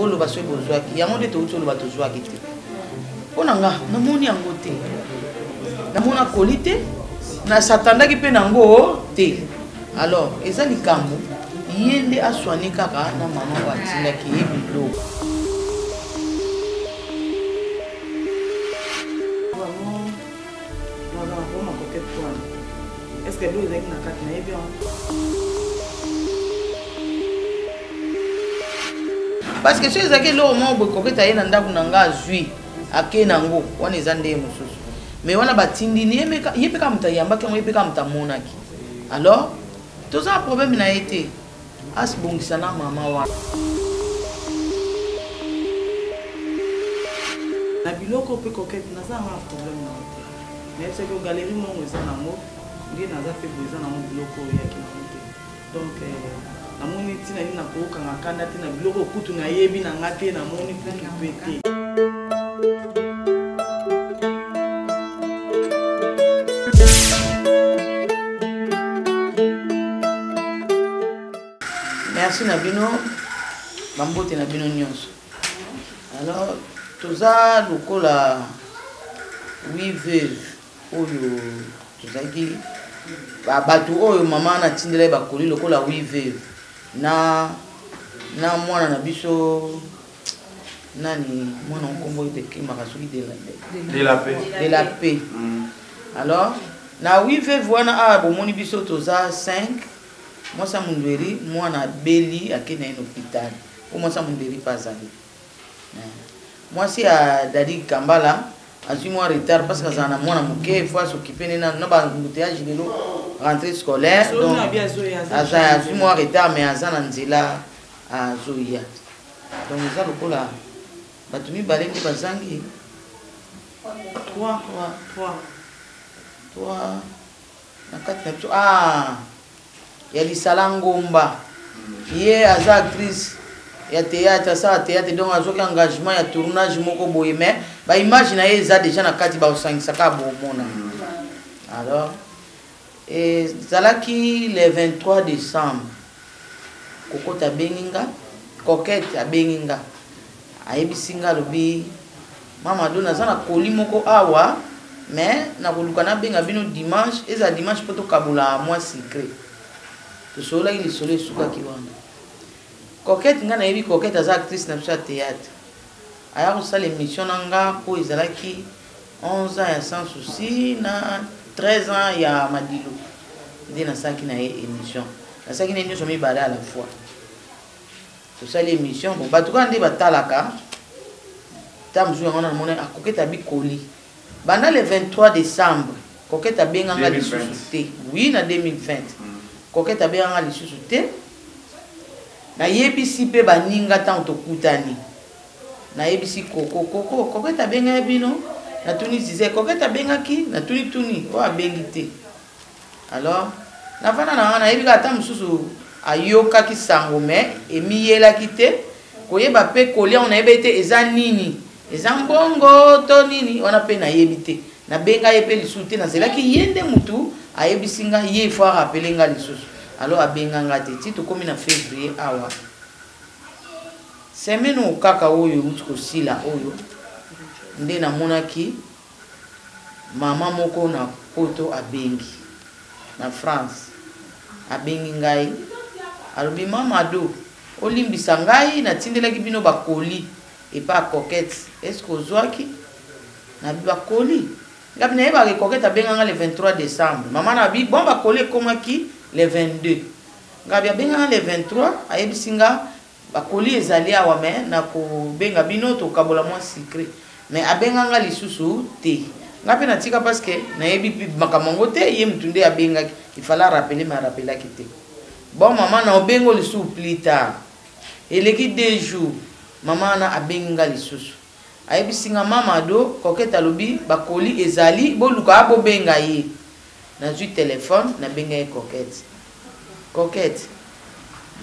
bolo baso bozwaki yango nde touti oloba tozwaki te mpona nga namoni yango te namona koli te nasatandaki mpe nango te alors eza likambo ye nde aswani kaka na mama ngo atindaki ye biloko est-ce que l'eau est avec la carte na bien parce que ceux qui l'eau mo bokoke ta yena ndaku nanga azui ake nango wana eza nde mususu mais wana batindi ni yepeka mutayamba ke yepeka mutamonaki alors tout ça problème na été asibongisa na mama wa na biloko pe coquette na ça un problème na été mais c'est que galerie mo eza nango ngi naza pe boza na mo biloko ya kinango donc namoni tina ni na kokanga kanda te na biloko kutu na yebi na ngate na moni kutu pete merci na bino bambote na bino nyonso alors toza lokola 8 veuve oyo tozaki bato oyo mama natindela bakoli lokola 8 veuve na mwana na biso nani mwana nkombo ite kimaka soki de la paix alors na 8 veuve wana awa bomoni biso toza 5 mwasa mundweri mwana beli akenda ino hôpital o mwasa mundweri pazali mwasi ya Dadi Kambala azui mwa retard parce que azana mwana muke fois s'occuper na ba embouteillage lelo rentrée scolaire donc azui mwa retard mais azana nzela azoya donc eza lokola bato mibale nde bazangi 3 na kati na biso ya lisala ngomba ye aza actrice ya théâtre ça théâtre donc azoki engagement ya tournage moko boye mais ba image na ye eza déjà na kati ba osangisaka bomona alors et zalaki le 23 décembre kokota benginga coquette a benginga ayebisinga lobi mama do naza na koli moko awa mais na koluka na benga bino dimanche eza dimanche poto kabula moi secret to sola ili sole suka kiwana coquette nga na yebi coquette aza actrice na biso ya théâtre aya kosala émission na nga po ezalaki 11 ans ya sans souci na 13 ans ya madilo nde nasalaki na ye émission nasalaki na ye nyonso mibale à la fois tosali émission bon bato kaka nde batalaka ta mosu yango na mona coquette abikoli banda le 23 décembre coquette abenganga lisusu te oui na 2020 coquette abenganga lisusu te nayebisi mpe baninga ntango tokutani nayebisi koko coquette abengaki bino natuni zize coquette abengaki natuni oyo abengi te alors navanda na nga nayebika ata mosusu ayokaki sango me emiyelaki te koyeba mpe kolia nayebi te eza nini eza mbongo to nini wana mpe nayebi te nabenga ye mpe lisusu te nazelaki ye nde mutu ayebisi nga ye fo arapele nga lisusu alors abenganga te ti tokomi na février awa semaine okaka oyo uti kosila oyo nde namonaki mama moko na poto abengi na France abengi ngai alobi mama do olimbisa ngai natindelaki bino bakoli epa coquette est-ce que ozwaki na bakoli ngabi nayebaki coquette abenganga le 23 décembre mama na bi bon bakoli ekomaki le 22 ngabi abenganga le 23 ayebisi nga bakoli ezali awa me na kobenga bino tokabola mwa secret mais abenganga lisusu te nga mpe natika parce que nayebi makambo yango te ye mutu nde abengaki il fallait rappeler mais arapelaki te bon mama na obengo lisusu plus tard eleki 2 jours mama na abengi nga lisusu ayebisi nga mama do coquette alobi bakoli ezali boluka abobenga ye nazwi téléphone nabenga ye coquette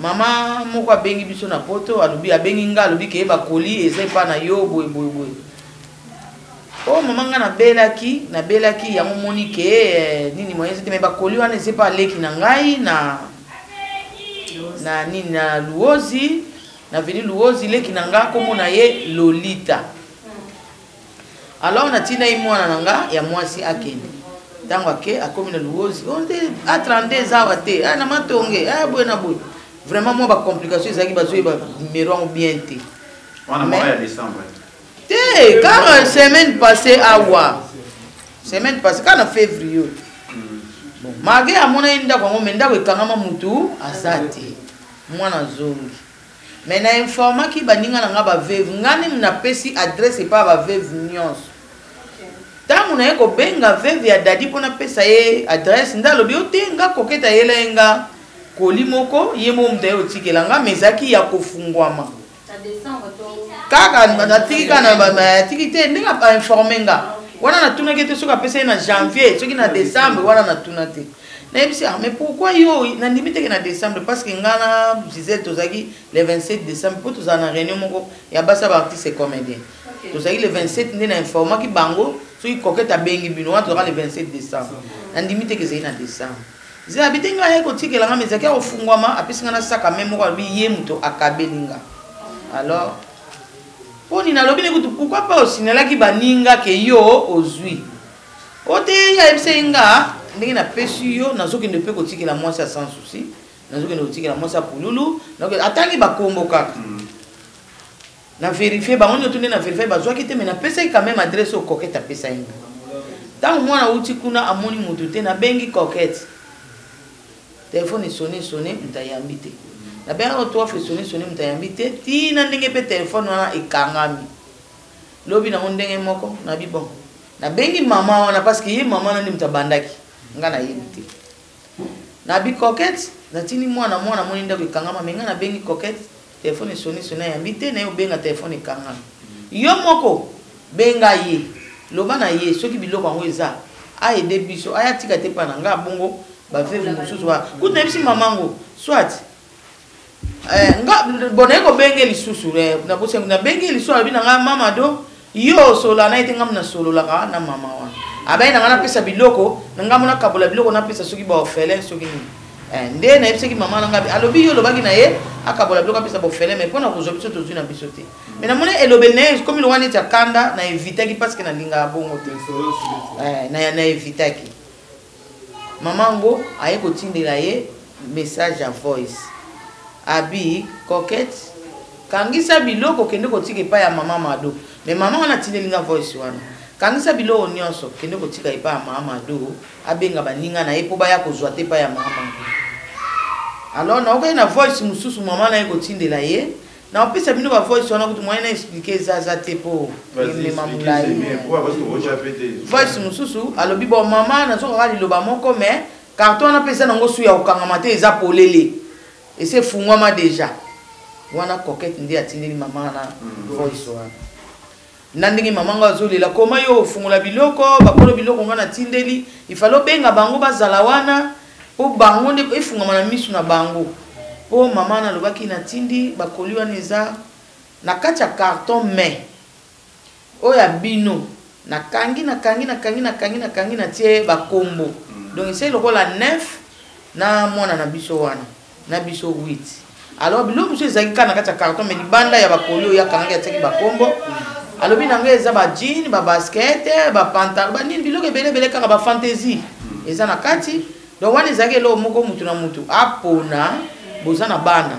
mama moko abengi biso na poto alobi abengi nga alobi ke bakoli eza epa na yo boye oh mama nga nabelaki yango moni ke nini moyenze te me bakoli wana eza epa aleki na ngai na nini na luozi na veni luozi leki nanga komo na ye Lolita. Alors na tina imwana nanga ya mwasi akende tango ake akomi na luozi onde a 32 ans wate na matonge boy na boy vraiment moi ba complication ezaki bazoi ba numéro bien te on a marié à décembre te car semaine passée awa semaine passée quand en février bon mage amona inda kwa ngombe ndako ekangama mutu asati mwana zongi mais na informa ki baninga nanga ba veuve ngani mna pesi adresse pa ba veuve nyonso tangu na yeko benga veuve ya dadi pona pesa ye adresse ndalo bi otenga koketa yelenga kolimoko yemo mta yo tikelanga mezaki ya kofungwama kaka natika na ba tikite ndinga pa informenga wana natuna kete soka pesa na janvier soki na décembre wana natuna te na yebisi mais pourquoi yo na limite que na décembre parce que ngana Gisèle tozaki le 27 décembre pour tous en réunion moko ya basa ba artiste comédien tozaki le 27 ndena informa ki bango soki koketa bengi bino wana tozaka le 27 décembre na limite que c'est na décembre ze abitenga ye ko tikela ngame zaki ofungwama apisinga na saka même moko bi ye muto akabelinga alors poni na lobi nekutu pourquoi pas osinelaki baninga ke yo ozwi ote ya ebsenga ndenge na pesi yo nazokende pe kotikela mwasi sans souci nazokende kotikela mwasi pululu atangi bakombo kaka na vérifier bango nyoto nde na vérifier bazwaki te mais na pesa quand même adresse au coquette pesa inga tant mwana uti kuna amoni mutu te na bengi coquette téléphone sonné mtayambi te na benga to fa sonné mtayambi te tina ndenge pe téléphone wana ekangami lobi na ndenge moko na bibon na bengi mama wana parce que ye mama na mtabandaki ngana yebite na bi coquette na tini mwana moni ndako ekangama menga na bengi coquette téléphone sonné yambi te na yo benga téléphone ekangama yo moko benga ye loba na ye soki biloko ngo eza a aider biso aya tika te pa na nga bongo ba veuve mususu wa kuna bisi mamango soit nga bonaye ko benga lisusu na bosengo na benga lisusu abi na nga mama do yo sola na itenga mna solo la na mama wa abai na ngana pesa biloko nga mona kabola biloko na pesa soki ba ofele soki ni nde na yebiseki mama na ngabi alobi yo lobaki na ye akabola biloko pesa ba ofele mais pona kozo biso tozu na biso te mais na mona elobel ne comme lo wani takanda na evitaki parce que na linga bongo te na evitaki mamango aye ko tindela ye message à voice abi coquette kangisa biloko kende ko tika pa ya mama mado mais mama wana tindelinga voice wana kangisa biloko nyonso kende ko tika pa ya mama mado abenga baninga na ye po ba ya ko zwa te pa ya mama alors na okai na voice mususu mama na ye ko tindela ye na opesa bino ba voice wana kutu moyena expliquer za te po le mamula voice mususu alobi bo mama na zo kali loba moko mais carton na pesa nango su ya okangama te eza polele et c'est fungwama déjà wana coquette ndi atindeli mama na voice wana nandingi mama nga zolela koma yo fungula biloko bakolo biloko nga na tindeli ifalo benga bango bazala wana po bango nde efungama na misu na bango po mama na lobaki na tindi bakoli wana eza na kati ya carton mais oya bino na kangi na tie bakombo donc c'est lokola 9 na mwana na biso wana na biso 8 alors bilo muso ezaki kana kati ya carton mais libanda ya bakoli oya kangi ateki bakombo alobi nango eza ba jean ba basket ba pantalon ba nini biloko ebele kaka ba fantaisie eza na kati donc wana ezaki lo moko mutu na mutu apona boza na bana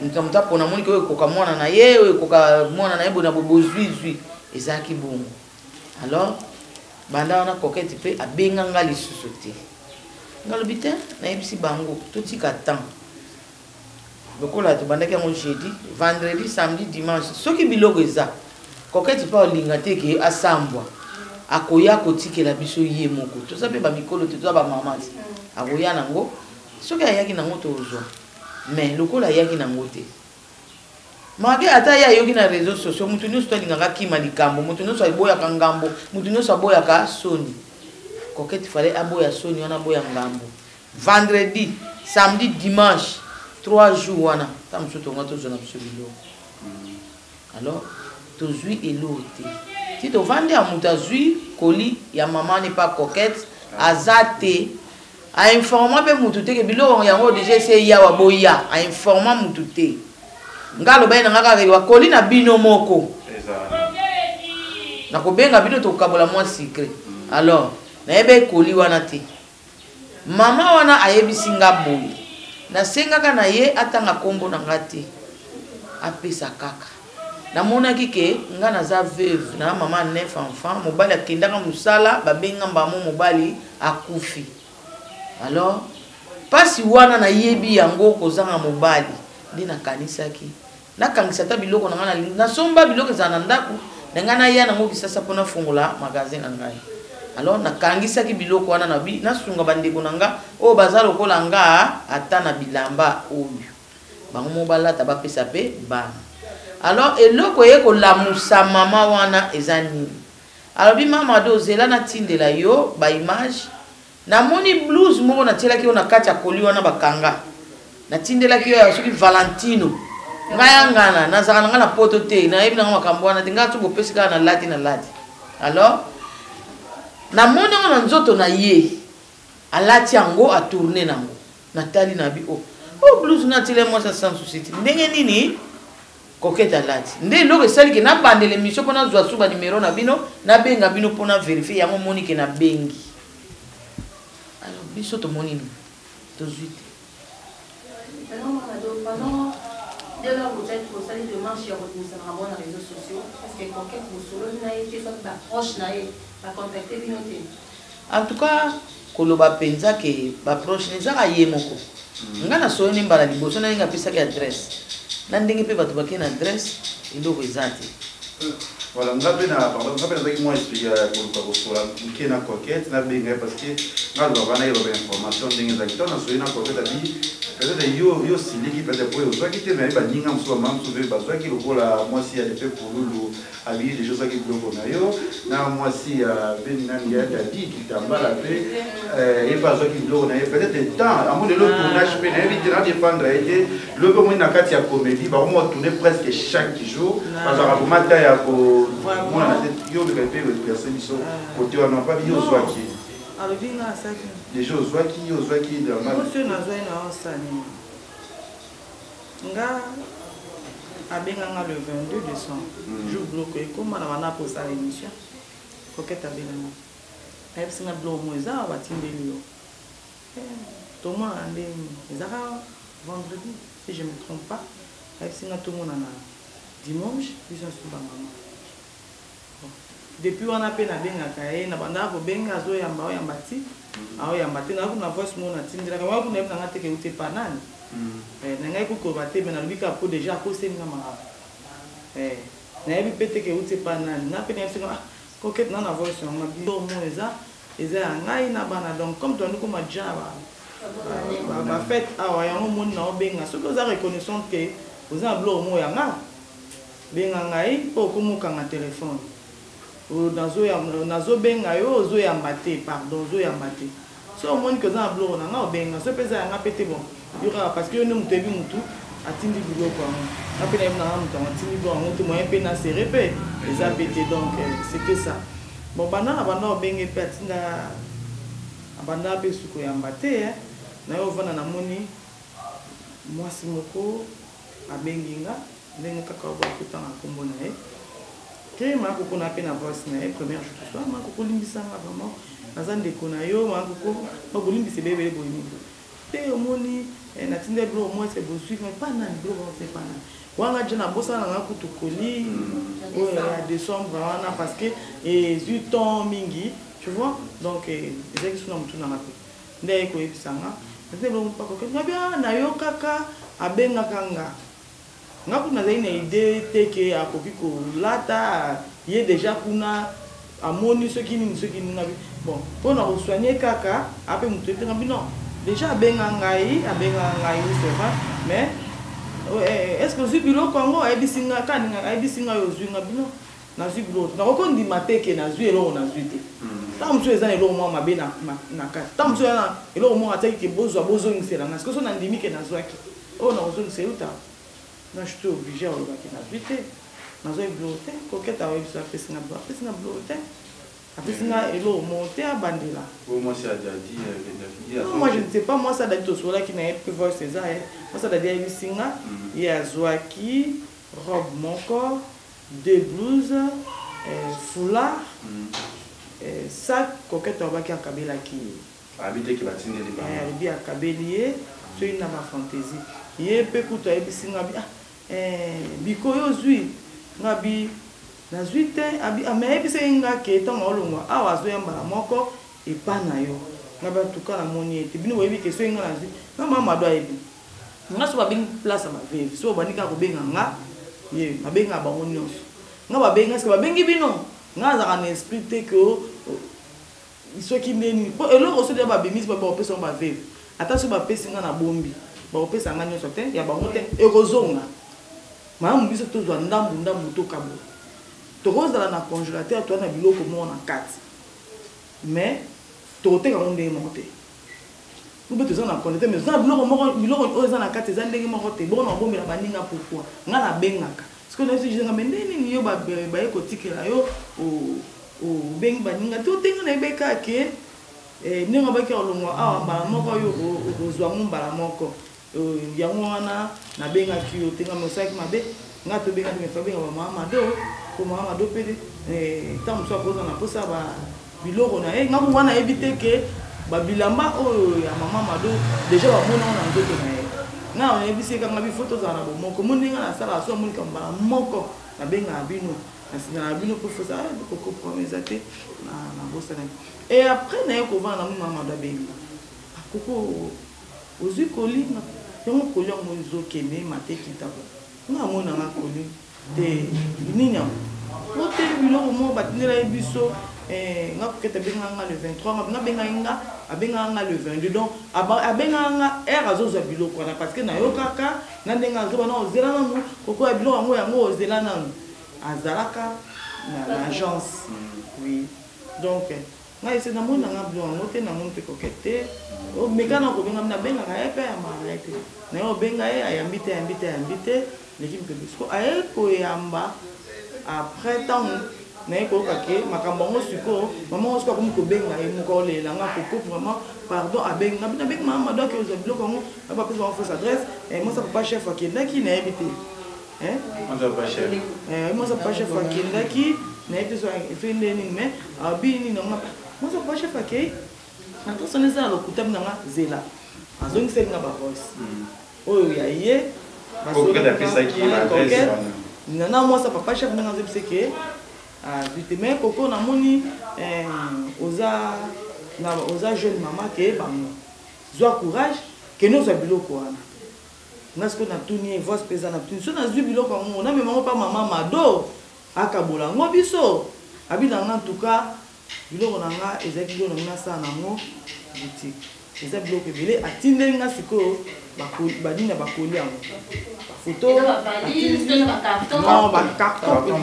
mutu apona moni ko ekoka mwana na ye ekoka mwana na ye bona bozwi ezaki bongo alors banda wana coquette pe abenga nga lisusu te ngalobi te na yebisi bango totika temps lokola tobandaki yango jeudi vendredi samedi dimanche soki biloko eza coquette pa olinga te ke asambwa akoya kotikela biso ye moko toza pe bamikolo te toza bamama te akoya nango soki ayaki nango tozwa mais lokola ayaki nango te mabe ata ya yoki na réseaux sociaux mutu nyonso tolingaka kima likambo mutu nyonso aboyaka ngambo mutu nyonso aboyaka soni coquette fallait aboya soni wana aboya ngambo vendredi samedi dimanche 3 jours wana ta musu tonga tozona biso biloko alors tozwi eloko te ti tovandi ya mutu azwi koli ya mama ne pas coquette aza te ainforma mpe mutu te ke biloko yango déjà ese yawa boya ainforma mutu te ngalo baye na ngaka wa koli na bino moko na kobenga bino to kabola moi secret alors na ebe koli wana te mama wana ayebisi nga boye na sengaka na ye atanga kombo na ngati apesa kaka na monaki ke nga naza veuve na mama 9 enfants mobali akendaka musala babenga mbamo mobali akufi alors pasi wana na yebi yango kozanga mobali ndi nakanisaki nakangisa ta biloko na ngana na somba biloko za na ndako na ngana ya na ngoki sasa pona fungola magasin na ngai alors nakangisaki biloko wana na bi nasunga bandeko na nga o bazalo kola nga ata na bilamba oyo bango mobalata bapesa pe bana alors eloko ye kolamusa mama wana eza nini alors bi mama do zela na tindela yo ba image na moni blues moko na tielaki yo na kati ya koli wana bakanga na tindelaki yo ya soki Valentino ngaya ngana nazaka nga na poto te na yebi na makambo wana te nga tu bopesi kaka na lati alors na moni ngo na nzoto na ye alati yango a tourner nango natali na bi o blues na tile mo sa sans souci ndenge nini koketa alati nde loko esali ke na bandele mission pona zwa suba numero na bino na benga bino pona vérifier yango moni ke na bengi alors biso to moni ni to zuite pendant dès lors vous êtes au salut de marche sur les réseaux sociaux parce que coquette vous solo na été soit ba proche na ye ba contacter bino te en tout cas koloba penza ke ba proche neza ka ye moko ngana so ni mbala liboso na nga pesa ke adresse na ndenge pe bato bakena adresse eloko ezate voilà ngabe na pardon ngabe na zaki moi expliquer koluka kosola nkena coquette na benga parce que ngalo bana yo ba information ndenge zaki tona so ina coquette abi peut-être yo siliki peut-être pour yo qui te mais ba ninga mso mam so be ba qui lokola moi si ya de pe pour lulu abi des choses qui bloquent na yo na moi si ben na ndia di qui tambala pe et pas qui bloquent na peut-être temps à mon de l'autre tournage pe na éviter na défendre et le peu moi na kati ya comédie ba on tourner presque chaque jour parce que mata ya ko moi na tête yo be pe le personne so côté on n'a pas bio soit qui alors bien ça des choses soit qui dans ma monsieur na zoé na osani nga abenga nga le 22 décembre jour bloqué comme na wana pour sa émission coquette abenga nga ayeb singa blo mo eza batindeli yo to mo ande ezaka vendredi si je me trompe pas ayeb singa to mo na dimanche biso so ba mama depuis on a peine à benga kaye na banda ko benga zo yamba o yamba ti ao yamba ti na ko na voice mo na tindira ka wa ko na ngate ke uti panani na ngai ko ko bate bena lubika ko déjà ko se nga mama na yebi pete ke uti panani na pene singa ko ket na voice mo bio mo eza ngai na bana donc comme ton ko ma jaba ba fait awa ya mo na o benga so ko za reconnaissance ke oza blo mo ya nga benga ngai po ko mo kanga téléphone nazo benga yo zo ya mbate pardon zo ya mbate so mon que za blo na nga benga so pesa nga pete bon yura parce que yo ne mutebi mutu atindi biloko na pena na mutu atindi blo mutu moyen pe na se répète les a pété donc c'était ça bon bana benga pe atinda abanda pe suko ya mbate na yo vana na moni mwasi moko abenginga ndenge kaka ba kutanga kombo na ye que ma koko na pe na voice na première chose soit ma koko limbisa nga vraiment nazande kona yo ma koko ma bolimbise bebe boyini te omoni na tinde bro moi c'est beau suivre mais pas na bro c'est pas na wanga jana bossa na kutu koli à décembre wana parce que et du temps mingi tu vois donc les ex sont tout na pe ndé ko ebisanga ndé bro pa ko ngabia na yo kaka abenga kanga ngaku na zaina idée teke akoki ko lata ye déjà kuna amoni ce qui ngabi bon pour na soigner kaka ape mutu te ngabi non déjà abenga ngai c'est vrai mais est-ce que zubilo kongo ebisinga kaninga ebisinga yo zwinga bino na zubilo na ko ndi mateke na zwi elo na zwi te ta mso ezana elo mo mabe na ka ta mso yana elo mo ataki ke bozo ngisela na ce que so na ndimi ke na zwaki o na ozo ngisela non, je suis obligé à regarder la vérité. Dans un bloté, coquette à web ça fait un bloté. Après, c'est là, et l'eau monté à Bandela. Moi, c'est à Dadi. Moi, je ne sais pas, moi, ça date de cela qui n'a pas vu César. Moi, ça date de Singa. Il y a Zouaki, robe mon corps, deux blouses, foulard, sac, coquette, on va qui a Kabela qui. Habité qui va tenir les bras. Il y a Kabelier, c'est une fantaisie. Il y a peu de temps, il y a Biko Yozui, Nabi. Na zuite abi amebi se nga ke to ngolungwa awazo yamba moko ipana yo ngaba tukala moni eti bino webi ke so nga na zi na mama do ayebi nga so ba bing place ma vevi so banika ko benga nga ye mabenga ba onyoso nga ba benga se ba bengi bino nga za kan esprit te ko iso ki neni po eloko so de ba bemis ba opesa ba vevi ata so ba pesi nga na bombi ba opesa nga nyoso te ya ba ngote ekozonga mamu biso to zwa ndambu to kabo. Tu roses dans la congélateur, tu as un bilot comme on a 4. Mais tu as un monde monté. Nous peut te en congélateur, mais ça bilot comme on a 4, c'est un dégué monté. Bon, on va me la baninga pourquoi? On a la bengaka. Ce qu'on a dit, je me dis, yo ba ko tikela yo o beng baninga. Tu as un beka ke ni on va faire le mois ah ba moko yo o zwa mbala moko. Yango wana na benga ki yo tenga mosaki mabe. Nga to benga me fa benga ba mama do. Mama do pede tant soit posa na posa ba biloko na nga ko wana ebite ke ba bilamba o ya mama mado déjà ba mona na nzoto na ye nga on ebise ka ngabi photo za na bo moko moninga na sala so monika mbala moko na benga bino na sina bino pour faire ça ko ko promesate na bosa na et après na ko va na mama do benga koko ozu koli na yo ko yo mo zo keme mate kitabo nga mona nga koli te ninya ote biloko mo batindela biso nga kokete benga nga le 23 nga benga nga abenga nga le 22 donc abenga nga azozwa biloko na parce que na yo kaka na ndenga azoba na ozela nanu koko ya biloko yango ozela nanu azalaka na agence oui donc nga ese na mona nga biloko yango te na mona pe kokete o mekana ko benga na benga ka epe ya marete na yo benga ayambite l'équipe de bisco aye ko yamba après tant mais ko kake makambo ngo siko maman ko ko benga e mo ko le la nga ko vraiment pardon abenga na benga mama donc aux blocs ngo pas plus on fait adresse et moi ça pas chef qui là qui n'a habité hein moi ça pas chef moi ça pas chef qui là qui n'a été soit fait mais abini non moi ça pas chef qui attention ça le kutam nga zela azongi senga ba voice oyo ya ye nana moi ça papa chef nga nzebise ke mais koko na moni oza jeune maman ke bango zwa courage ke no za biloko wana ngasko na tuni voix pesa na tuni so na zwi biloko ngo na mema pa mama mado akabola ngo biso abina nga en tout cas biloko na nga ezaki biloko na sa na ngo boutique eza biloko ebele atindeli nga sikoyo badina bakoli yango photo non bacarton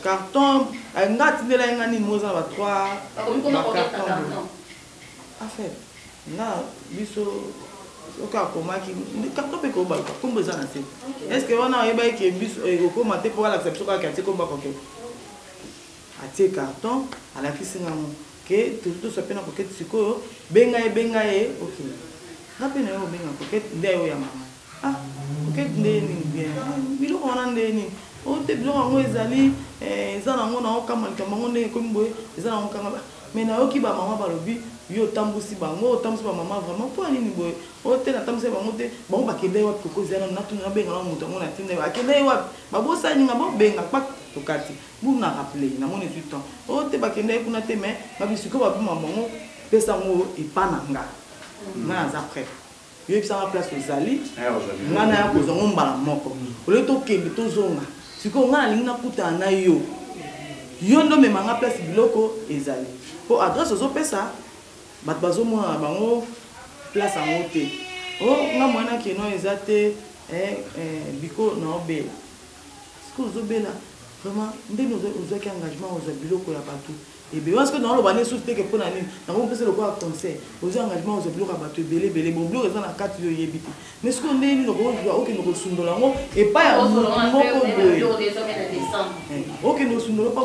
carton nga atindela nga nini moza na ba3 bacarton affaire nga biso oka komaki carton mpe kobalka kombo eza na se est ce que wana oyebaki ke biso ekokoma te mpo alakisa biso kaka atie komba koke atie carton alakisi ngango ke toso pe na kokete sikoyo benga ye ok na pe na yo benga kokete nde yo ya mama kokete nde nini bien biloko wana nde nini o te biloko yango ezali eza nango na okamalika bango ndenge ekomi boye eza nango kanga mais nayoki bamama balobi yo otambusi bango otambusi bamama vraiment mpo nini boye o te natambusi bango te bango bakende wapi kokozi yana natuna nabenga na moto yango na tinda bakende wapi babosaninga bobenga kpak tokati buna rappeler na moni 8 ans o te bakende kuna te mais babisiko babima bango pesa ngo ipana nga na za prêt yo ebisanga place ozali nga na ya kozongo mbala moko ole tokende tozonga siko nga nalingi nakutana na yo ndo memanga place biloko ezali po adresse ozopesa bato bazomona bango place yango te o nga mwana keno eza te biko na obela siko ozobela vraiment ndeni ozwaki engagement ozwa biloko ya bato ebe parce que dans le bané sous te que pona nini na ko pesa le quoi conseil ozwa engagement ozwa biloko ya bato ebele bon biloko eza na kati yo yebi te mais siko ndeni loko ozwa okende kosundola ngo epa ya moko boye ok nous sommes pas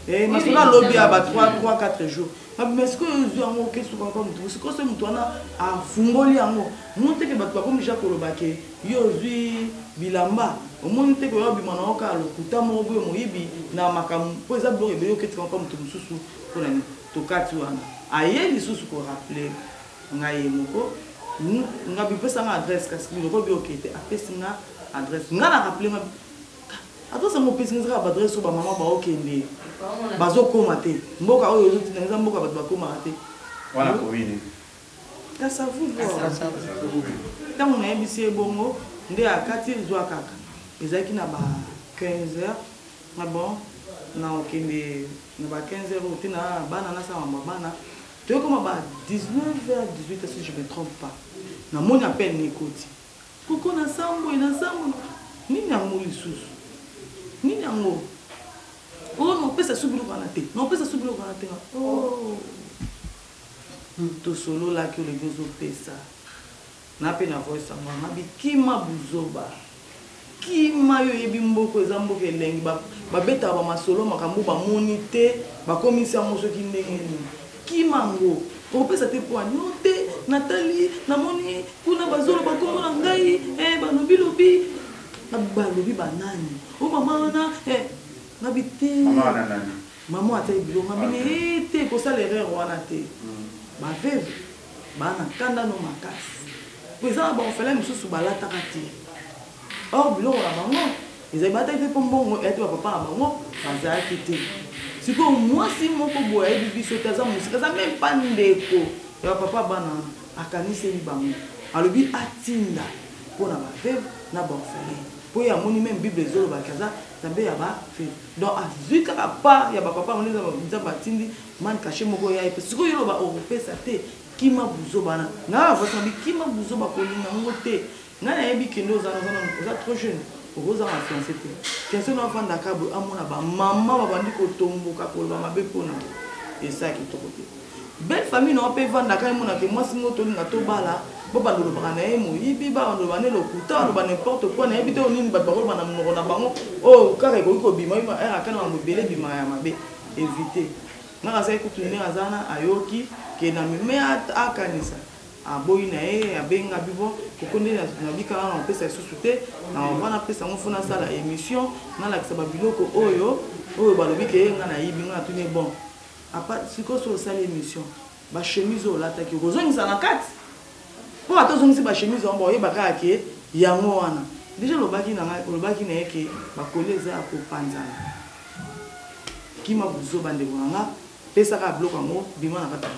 et mais cela lobby à 3-4 jours mais est-ce que nous avons ok sur comme tout c'est que nous tourna à fungoli yango monter que bato comme Jacques Olobake yo zui bilamba au monde que yo bimana oka lokuta mo boyo moyibi na makamu po za blo ebe yo ke comme tout mususu pour la to kati wana aye lisusu ko rappeler ngai moko nga bipesa nga adresse kasi ko bi okete apesi nga adresse nga na rappeler nga adresse mo pesi nga adresse ba mama ba okende bazo koma te mboka oyo zo tinanga mboka bato bakoma te wana commune ka savu tango na yebisi ebongo nde akati zwa kaka ezaki na ba 15h na bon na okende na ba 15h otina bana na sama bana tu comme ba 19h 18h si je me trompe pas na mon appel n'écoute koko na sambo nini yango lisusu nini yango oh non pesa subilo kana te non pesa subilo kana te oh to solo la que le gozo pesa na pe na voice sango na bikima buzoba kima yo yebi mboko ezamboke lengi ba beta ba masolo makambo ba monite ba komisa moso ki ndengeni kimango opesa te po anote Nathalie na moni kuna bazolo ba kombo na ngai balobi balobi banani o mama na nabite mama na nani maman ata ibilo ngabine te ko sala erreur wana te ba veve bana kanda no makasi pesa ba ofela misusu balata kati or bilo la maman ils bata te pombongo et toi papa maman baza kiti siko moi si moko boye bibiso taza musika za même pas ndeko ya papa bana akanise libango alobi atinda pona ba veve na ba ofela po ya moni même bible zolo ba kaza tambe ya ba fe donc azuka papa ya ba papa moniza ba tindi man caché moko ya pe siko yo ba opesa te kima buzo bana na votre bi kima buzo ba kolinga ngote na na yebi kendo za trop jeune oza ma fiancé te fiancé na fanda kabo amona ba mama ba bandi ko tomboka ko ba mabe pona et ça qui to côté belle famille no pe vanda ka mona ke mwasi moto linga to bala bo ba lo ba na emo yibi ba ndo ba ne lo kuta ba n'importe quoi na yebi te onini ba ba ba na mnoko na bango oh kare ko bima ima era kana mo bele bima ya mabe éviter na ka sai kutunene azana ayoki ke na meme akanisa aboyi na ye abenga bibo kokonde na bika na pesa susu te na wana pesa ngo fona sala émission na la kisaba biloko oyo balobi ke nga na yibi nga tuni bon apa siko so sala émission ba chemise o lata ki kozongisa na kati po atozongisa ba chemise on boye baka ke yango wana déjà lobaki na yeke ba koleza ko panzana kima buzo bande nga pesa ka bloka ngo bima na kata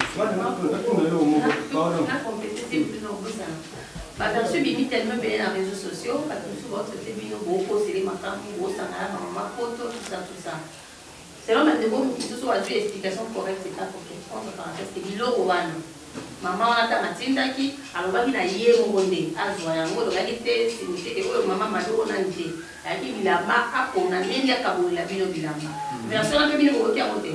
bah bien sûr bimi tellement bien dans les réseaux sociaux parce que souvent c'était bien beaucoup c'est les matins gros ça na maman photo tout ça c'est là maintenant qui tout soit une explication correcte c'est pas correct on va faire c'est bilo wana maman on a matinda ki alors ba kina ye mo bonde azwa yango lo kali te c'est que oyo maman mado na nje yaki bilamba apona neli akabola bino bilamba version na bino ko kia mote.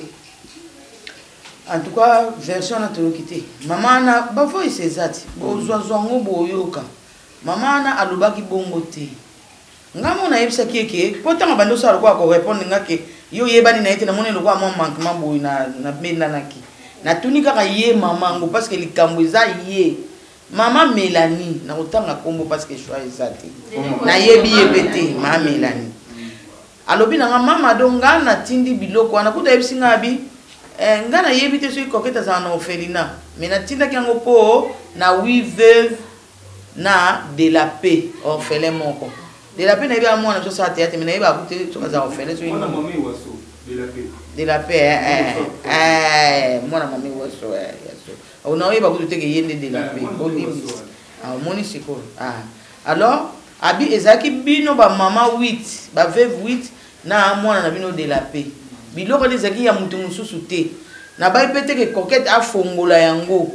En tout cas, version na tolokité. Maman na ba foi sezati. Bo zwazwango bo yoka. Maman na alobaki bongo te. Ngamo na yebisa kieke, potanga bando sa ko ko répondre ngake yo yebani na ite na moni lokwa mo manquement bo na benda naki. Na tunika ka ye maman ngo parce que likambo eza ye. Maman Mélanie na otanga kombo parce que choix ezati. Na yebi yebete ma Mélanie. Alobi na mama donga na tindi biloko ana kuta yebisi ngabi ngana yebite so koketa za na orphelinat mais na tinda kango po na 8 veuve na de la paix orphelin moko de la paix na bia mwana so sa théâtre mais na yeba kute so za orphelin so mwana mami waso de la paix mwana mami waso yaso ona yeba kute ke yende de la paix bolimis moni siko alors abi ezaki bino ba mama 8 ba veuve 8 na mwana na bino de la paix biloko ezaki ya mutu mususu te na bai pete ke coquette afongola yango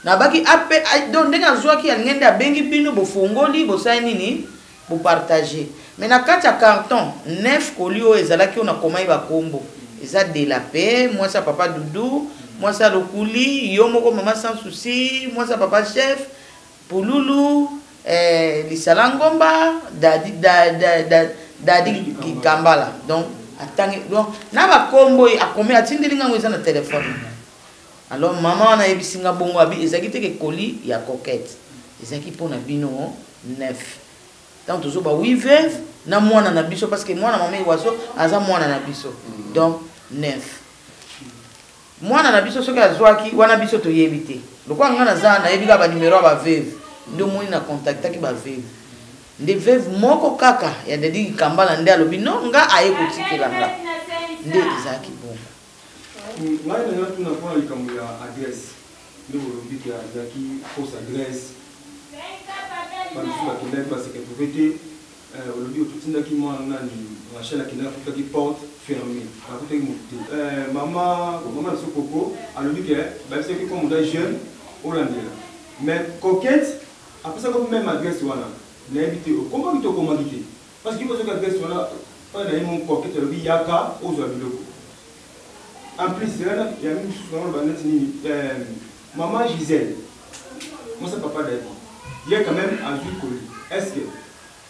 na baki ape donc ndenge azwaki alingende abengi bino bofongoli bosali nini bo partager mais na kati ya carton 9 kolio ezalaki ona komai ba kombo eza de la paix moi ça papa Doudou moi ça Lokuli yo moko mama sans souci moi ça papa chef Pululu Lisala Ngomba Dadi Kambala. Donc, attendez. Donc, n'a combo à combien attendez les gens dans téléphone. Alors, maman on a eu singa bongo abi, ils ont que colis, il y a coquette. Ils ont qui pour na bino neuf. Tant toujours ba oui veuve, na moi na biso parce que moi na maman oiseau, aza moi na biso. Donc neuf. Moi na biso soki azwaki wana biso to yebite. Lokwa ngana za na yebika ba numéro ba veuve. Ndio moni na contactaki ba veuve. Nde veuve moko kaka ya Dadi Kambala nde alobi no nga aye kotikela nga. Nde izaki bon. Ngai na ngatu na kwa likambo ya adresse. Ndio olobi ya zaki fausse adresse. Parce que parce que vous êtes olobi otutindaki mwana nani machine akina futaki porte fermée. Maman Sokoko alobi que ba c'est que comme on jeune hollandais. Mais coquette après ça comme même adresse wana na éviter comment tu comment quitter parce que parce que adresse wana pas na mon coquette alobi yaka ozo biloko. En plus il y a même souvent banette ni maman Gisèle. Moi c'est papa Dadi. Il y a quand même Azul Koli. Est-ce que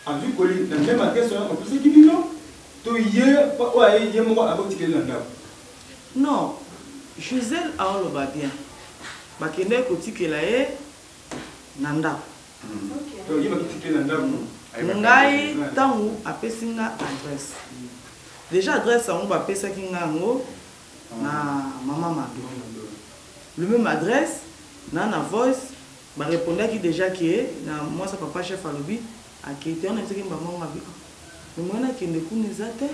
Azul Koli, la même adresse, on peut se dire non? Non, Gisèle a un lobadia. Bakende kotikela e nanda. Ngai tangu apesinga adresse. Déjà adresse on va pesa kinga ngo na maman Mado. Le même adresse na voice. Je répondais déjà que moi, c'est papa chef à l'obit, à qui était on a dit que maman m'a dit mais moi, je ne connais pas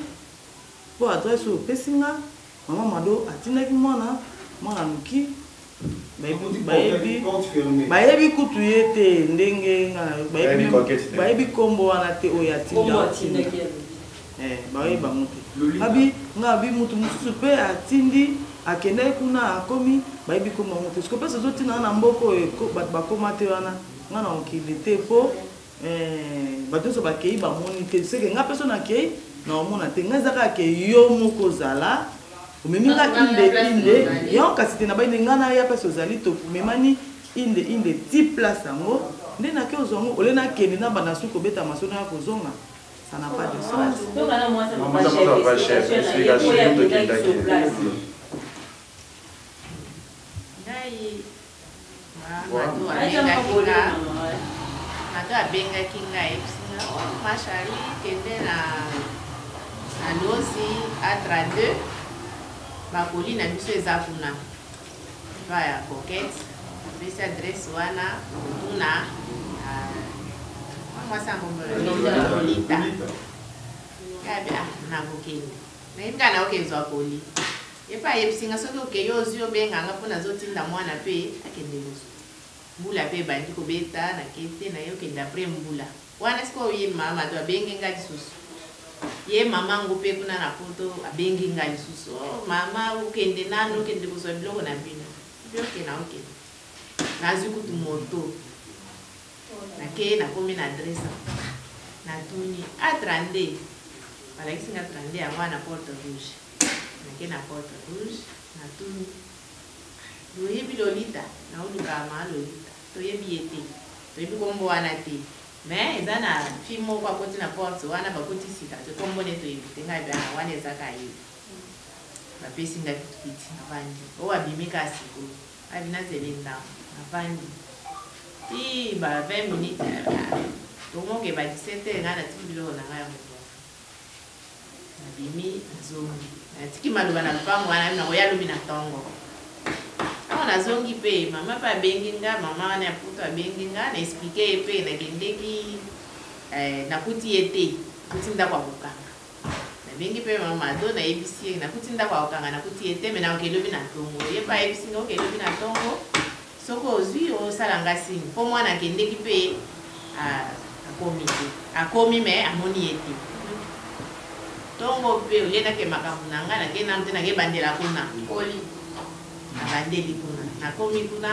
pour adresse au Pessinga, maman Mado, a tina qui moi, moi, la nuki, baebi kutuyete ndenge, baebi kombo anate oyatinda. Baebi bamuti. Abi, ngabi mutu mutu pe atindi. Akende kuna akomi bayibi koma moto parce que parce que tina na mboko bakoma te wana ngana okilete po bato so bakei ba moni te c'est que nga personne akei na omona te nga zaka ke yo moko zala omeminga inde yo kasite na bayinde ngana ya peso zali to memani inde ti place ngo nde na ke ozongo olena kende na bana suko beta masona ya kozonga ça n'a pas de sens. Donc là moi ça va chef explication de qui Mado abengaki ngai mashari kende na lozi A32 bakoli na biso eza kuna ya coquette apesi adresse wana kotuna mwasangololita yabe nakokende nayebika na okezwa koli yepa ayebisinga soki okei ozwi obenganga mpo nazotinda mwana mpe akende loso mbula pe bandi kobeta na kete na yo kende apres mbula wana siko ye mama to abengi nga lisusu ye mama ngo pe kuna na poto abengi nga lisusu mama ukende nanu ukende kozwa biloko na bino bioke na okende nazwi kutu moto nake nakomi na adresse natuni A32 balakisi nga 32 yango na porte rouge nake na porte rouge natuni loyebi lolita na olukama lolita toyebi ete toyebi kombo wana te mais eza na fi moko akoti na porte wana bakoti sika te kombo ne toyebi te ngai bia wana ezaka ye bapesi nga kitupiti navandi oyo abimi kasi ko abina zele ndambo navandi ti ba 20 minutes tomoke ba 17 nga natiki biloko na ngai ya moto nabimi nazongi natiki maloba na lupango wana na koya lobi na ntongo awa nazongi pe mama pa abengi nga mama wana ya puto abengi nga na explike ye pe nakendeki nakuti ye te nakuti ndako ya kokanga nabengi pe mama ado nayebisi ye nakuti ndako ya kokanga nakuti ye te me nakoki elobi na ntongo ye pa ayebisi nga oke elobi na ntongo soki ozwi osala nga sini mpo mwana akendeki pe akomi te akomi me amoni ye te ntongo pe oliendake makambo na nga nakenda te nakebandela kuna koli nabandeli kuna nakomi kuna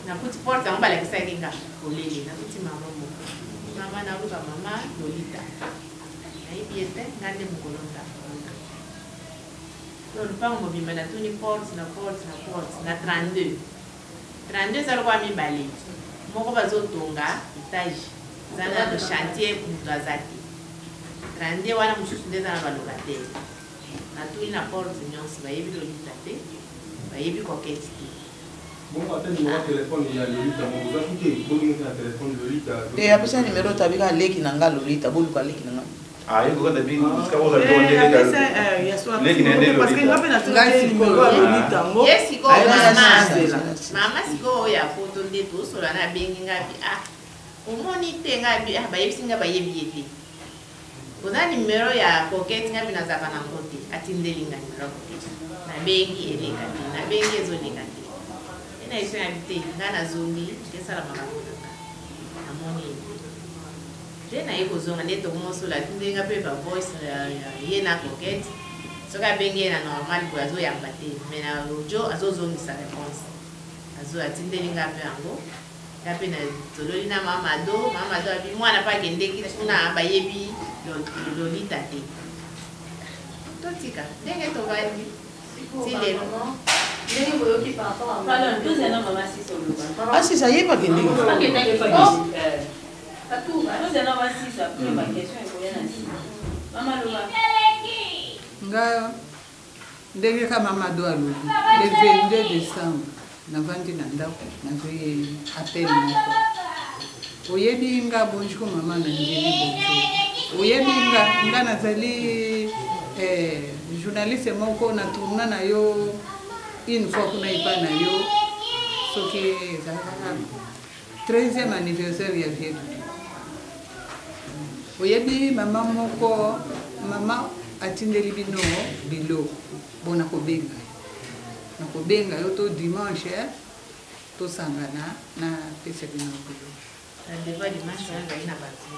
nakuti porte yango balakisaki nga kolele nakuti mama moko mama naluka mama lolita nayebi ete nga nde mokolo ntakolota to lupango mobimba natuni porte na porte na porte na 32 eza lokwa mibale moko bazotonga etage eza na chantier moto aza te na nde wana mosusu nde eza na balocataire na tuli na porte nyonso bayebi Lolita te bayebi Coquette te. Bon, attends, numéro de téléphone, il y a Lolita. Bon, vous avez dit, vous avez un téléphone Lolita. Et après ça, numéro tabika leki nanga Lolita, bolu ka leki nanga. Ah, il faut que tu parce que vous avez demandé les gars. Parce que ngapi na tuli numéro ya Lolita ngo. Yes, iko mama siko ya photo nde to so na bengi ngapi omoni te ngapi bayebi singa bayebi yete. Oza numéro ya Coquette ngapi na zaka na ngote atindelinga numéro na bengi eleka te na bengi ezoleka te. Na iso ya bite ngana zongi kesala makambo na moni je na yeko zonga neto komosola tindenga pe ba voice ye na Coquette soka benge na normal ko azo yamba te mais na audio azo zongi sa réponse azo atindelinga pe yango kape na tololi na mama do abi mwana pa kende kuna ba yebi Lolita te totika ndenge to vali tile Ah, si ça y est, pas qu'il dit. Ngayo ndenge kama mama do alobi le 22 décembre navandi na ndako nazwi appel moko oyebi nga bonjour mama na njeli bonjour oyebi nga nazali journaliste moko na tourna na yo une fois qu'on a pas na yo ce qui est 13e anniversaire ya vie oyebi mama moko mama atindeli bino bilo bona kobenga yo to dimanche to sangana na pesa bino bilo ndeva dimanche ngai na bati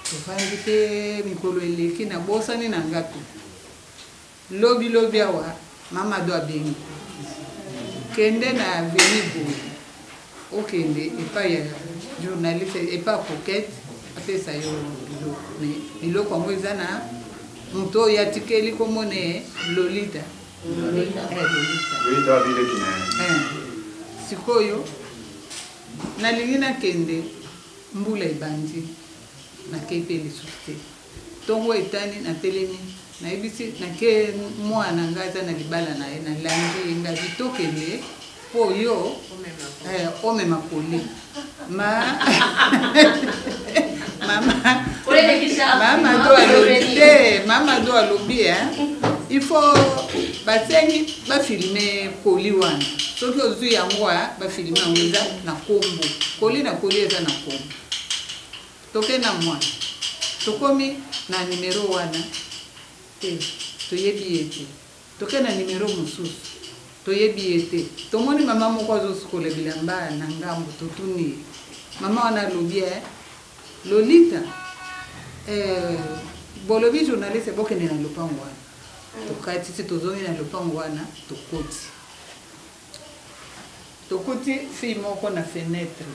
tofandi te mikolo eleki na bosani na ngapi lobi awa mama do abengi kende na veni boye okende epai ya journaliste epai Coquette apesa yo biloko yango eza na moto oyo atikeli komone Lolita sikoyo nalingi nakende mbula ebandi nakei mpe lisusu te ntongo etani natelemi nayebisi nake mwana ngai aza na libala na ye nalangi ngabi tokende mpo yo omema koli mama do alobi il faut basengi bafilme koli wana soki ozwi yango bafilme yango eza na kombo koli na koli eza na kombo toke na mwana tokomi na numero wana te toyebi ye te toke na numero mosusu toyebi ye te tomoni mama moko azosukola bilamba na ngambo totuni mama wana alobi Lolita bolobi journaliste bokende na lopango wana tokati ti tozongi na lopango wana tokoti fille moko na fenêtre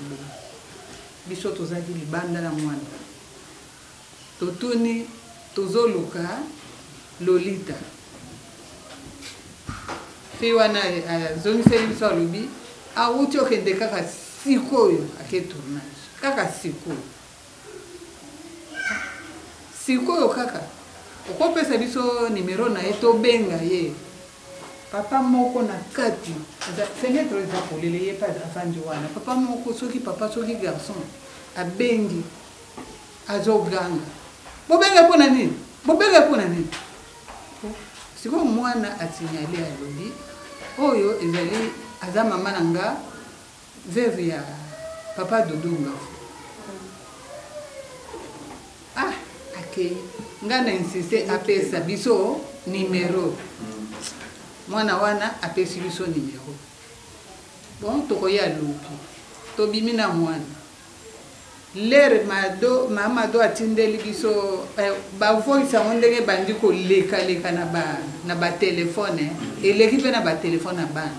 biso tozaki libanda na mwana totuni tozoluka Lolita fille wana azongiseli biso alobi awuti okende kaka sikoyo ake tournage kaka sikoyo kaka okopesa biso numero na ye tobenga ye papa moko na kati fenêtre eza kolele ye pa afandi wana papa moko soki garçon abengi azoganga bobenga mpo na nini sikoyo mwana asinyali alobi oyo ezali aza mama na nga veuve ya papa Dodonga akei nga na insiste apesa biso numero mwana wana apesi biso numero bon tokoya lopi tobimi na mwana lere mama do atindeli biso bavoisa ngo ndenge bandi koleka na batelefone eleki mpe na batelefone na bana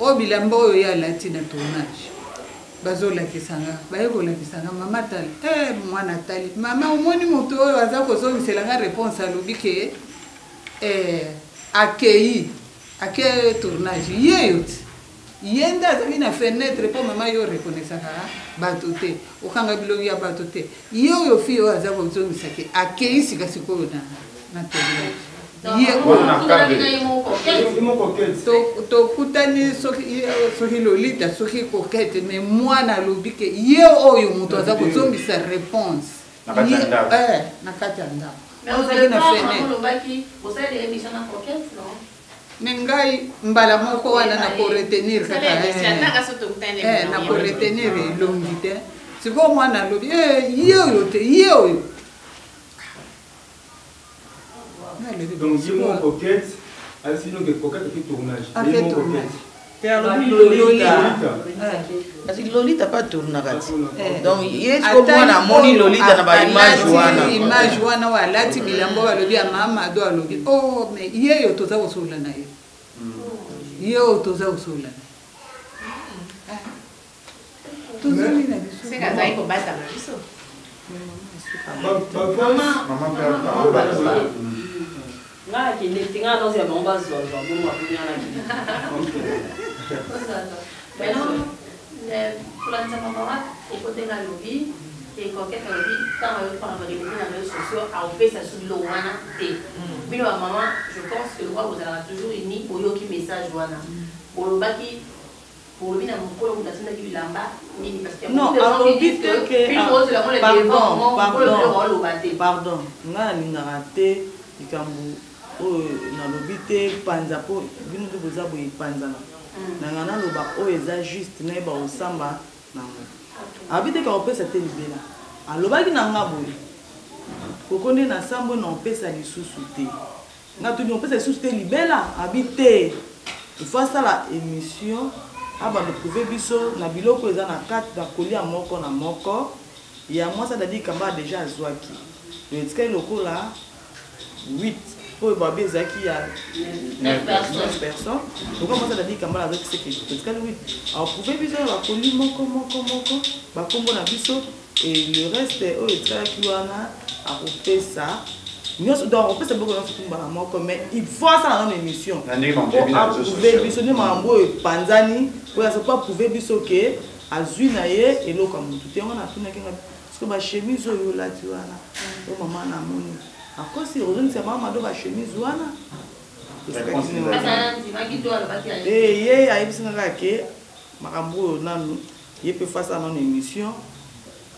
oyo bilamba oyo ya alati na tournage bazolakisanga baye kolakisanga mama tali mwana tali mama omoni moto oyo aza kozongiselanga réponse alobi ke akei ake tournage yeyo ti yenda azaki na fenêtre mpo mama yo reconnaissaka bato te okanga biloko ya bato te ye oyo fi oyo aza kozongisaki akei sika sikoyo na tokutani soki lolita soki kokete mais mwana alobi ke ye oyo moto aza kozongisa réponse na kati ya ndako ozaki na fenêtre mais ngai mbala moko wana na koretenir kaka na koretenir elongi te sikoyo mwana alobi ye oyo te ye oyo donc il mon coquette sinon que coquette fait tournage parce que Lolita pas tourner donc yes comme na moni Lolita na ba image wana wala ti bilambo balobi ya mama do alobi oh mais ye yo toza kosola na ye ye o toza kosola tozali na biso c'est kaza iko bata na biso maman nga kende tinga dans ya bomba zo bongo akunya na kindi bueno plan sa mama e kote na lobi e koketa lobi tama yo para variété na réseaux sociaux a opesa sur lo wana te bino mama je pense que vous allez toujours uni oyoki message wana bolobaki pour bina mukolo mutasina kibilamba nini parce que non alobi te que pardon nga lingaka te likambo oyo nalobi te panza mpo bino mpe boza boye panzana nanga naloba oyo eza juste nayeba kosamba nango abi te ka opesa te libela alobaki na nga boye koko nde na sambo na opesa lisusu te nga toni opesa lisusu te libela abi te ifo asala émission abanda prouve biso na biloko eza na kati na kolia moko na moko ya mwasi adadi kamba deja azwaki etikali lokola 8 oyo babi ezalaki ya 9 personnes donc mwasi adadi kamba azwaki seke etikali 8 aprouve biso na bakoli moko bakombo na biso et le reste oyo etikalaki wana akopesa nyonso donc opesa biloko nyonso tumbala moko mais il faut asala nano émission aprouve biso nde makambo oyo epanzani oyo aza po aprouve biso ke azwi na ye eloko ya motu te yango natunaki nga parceke bachemise oyo olati wana oyo mama na moni akosi ozongisa mama do bachemise wana ye ayebisingaka ke makambo oyo nanu ye mpe fasa nano émission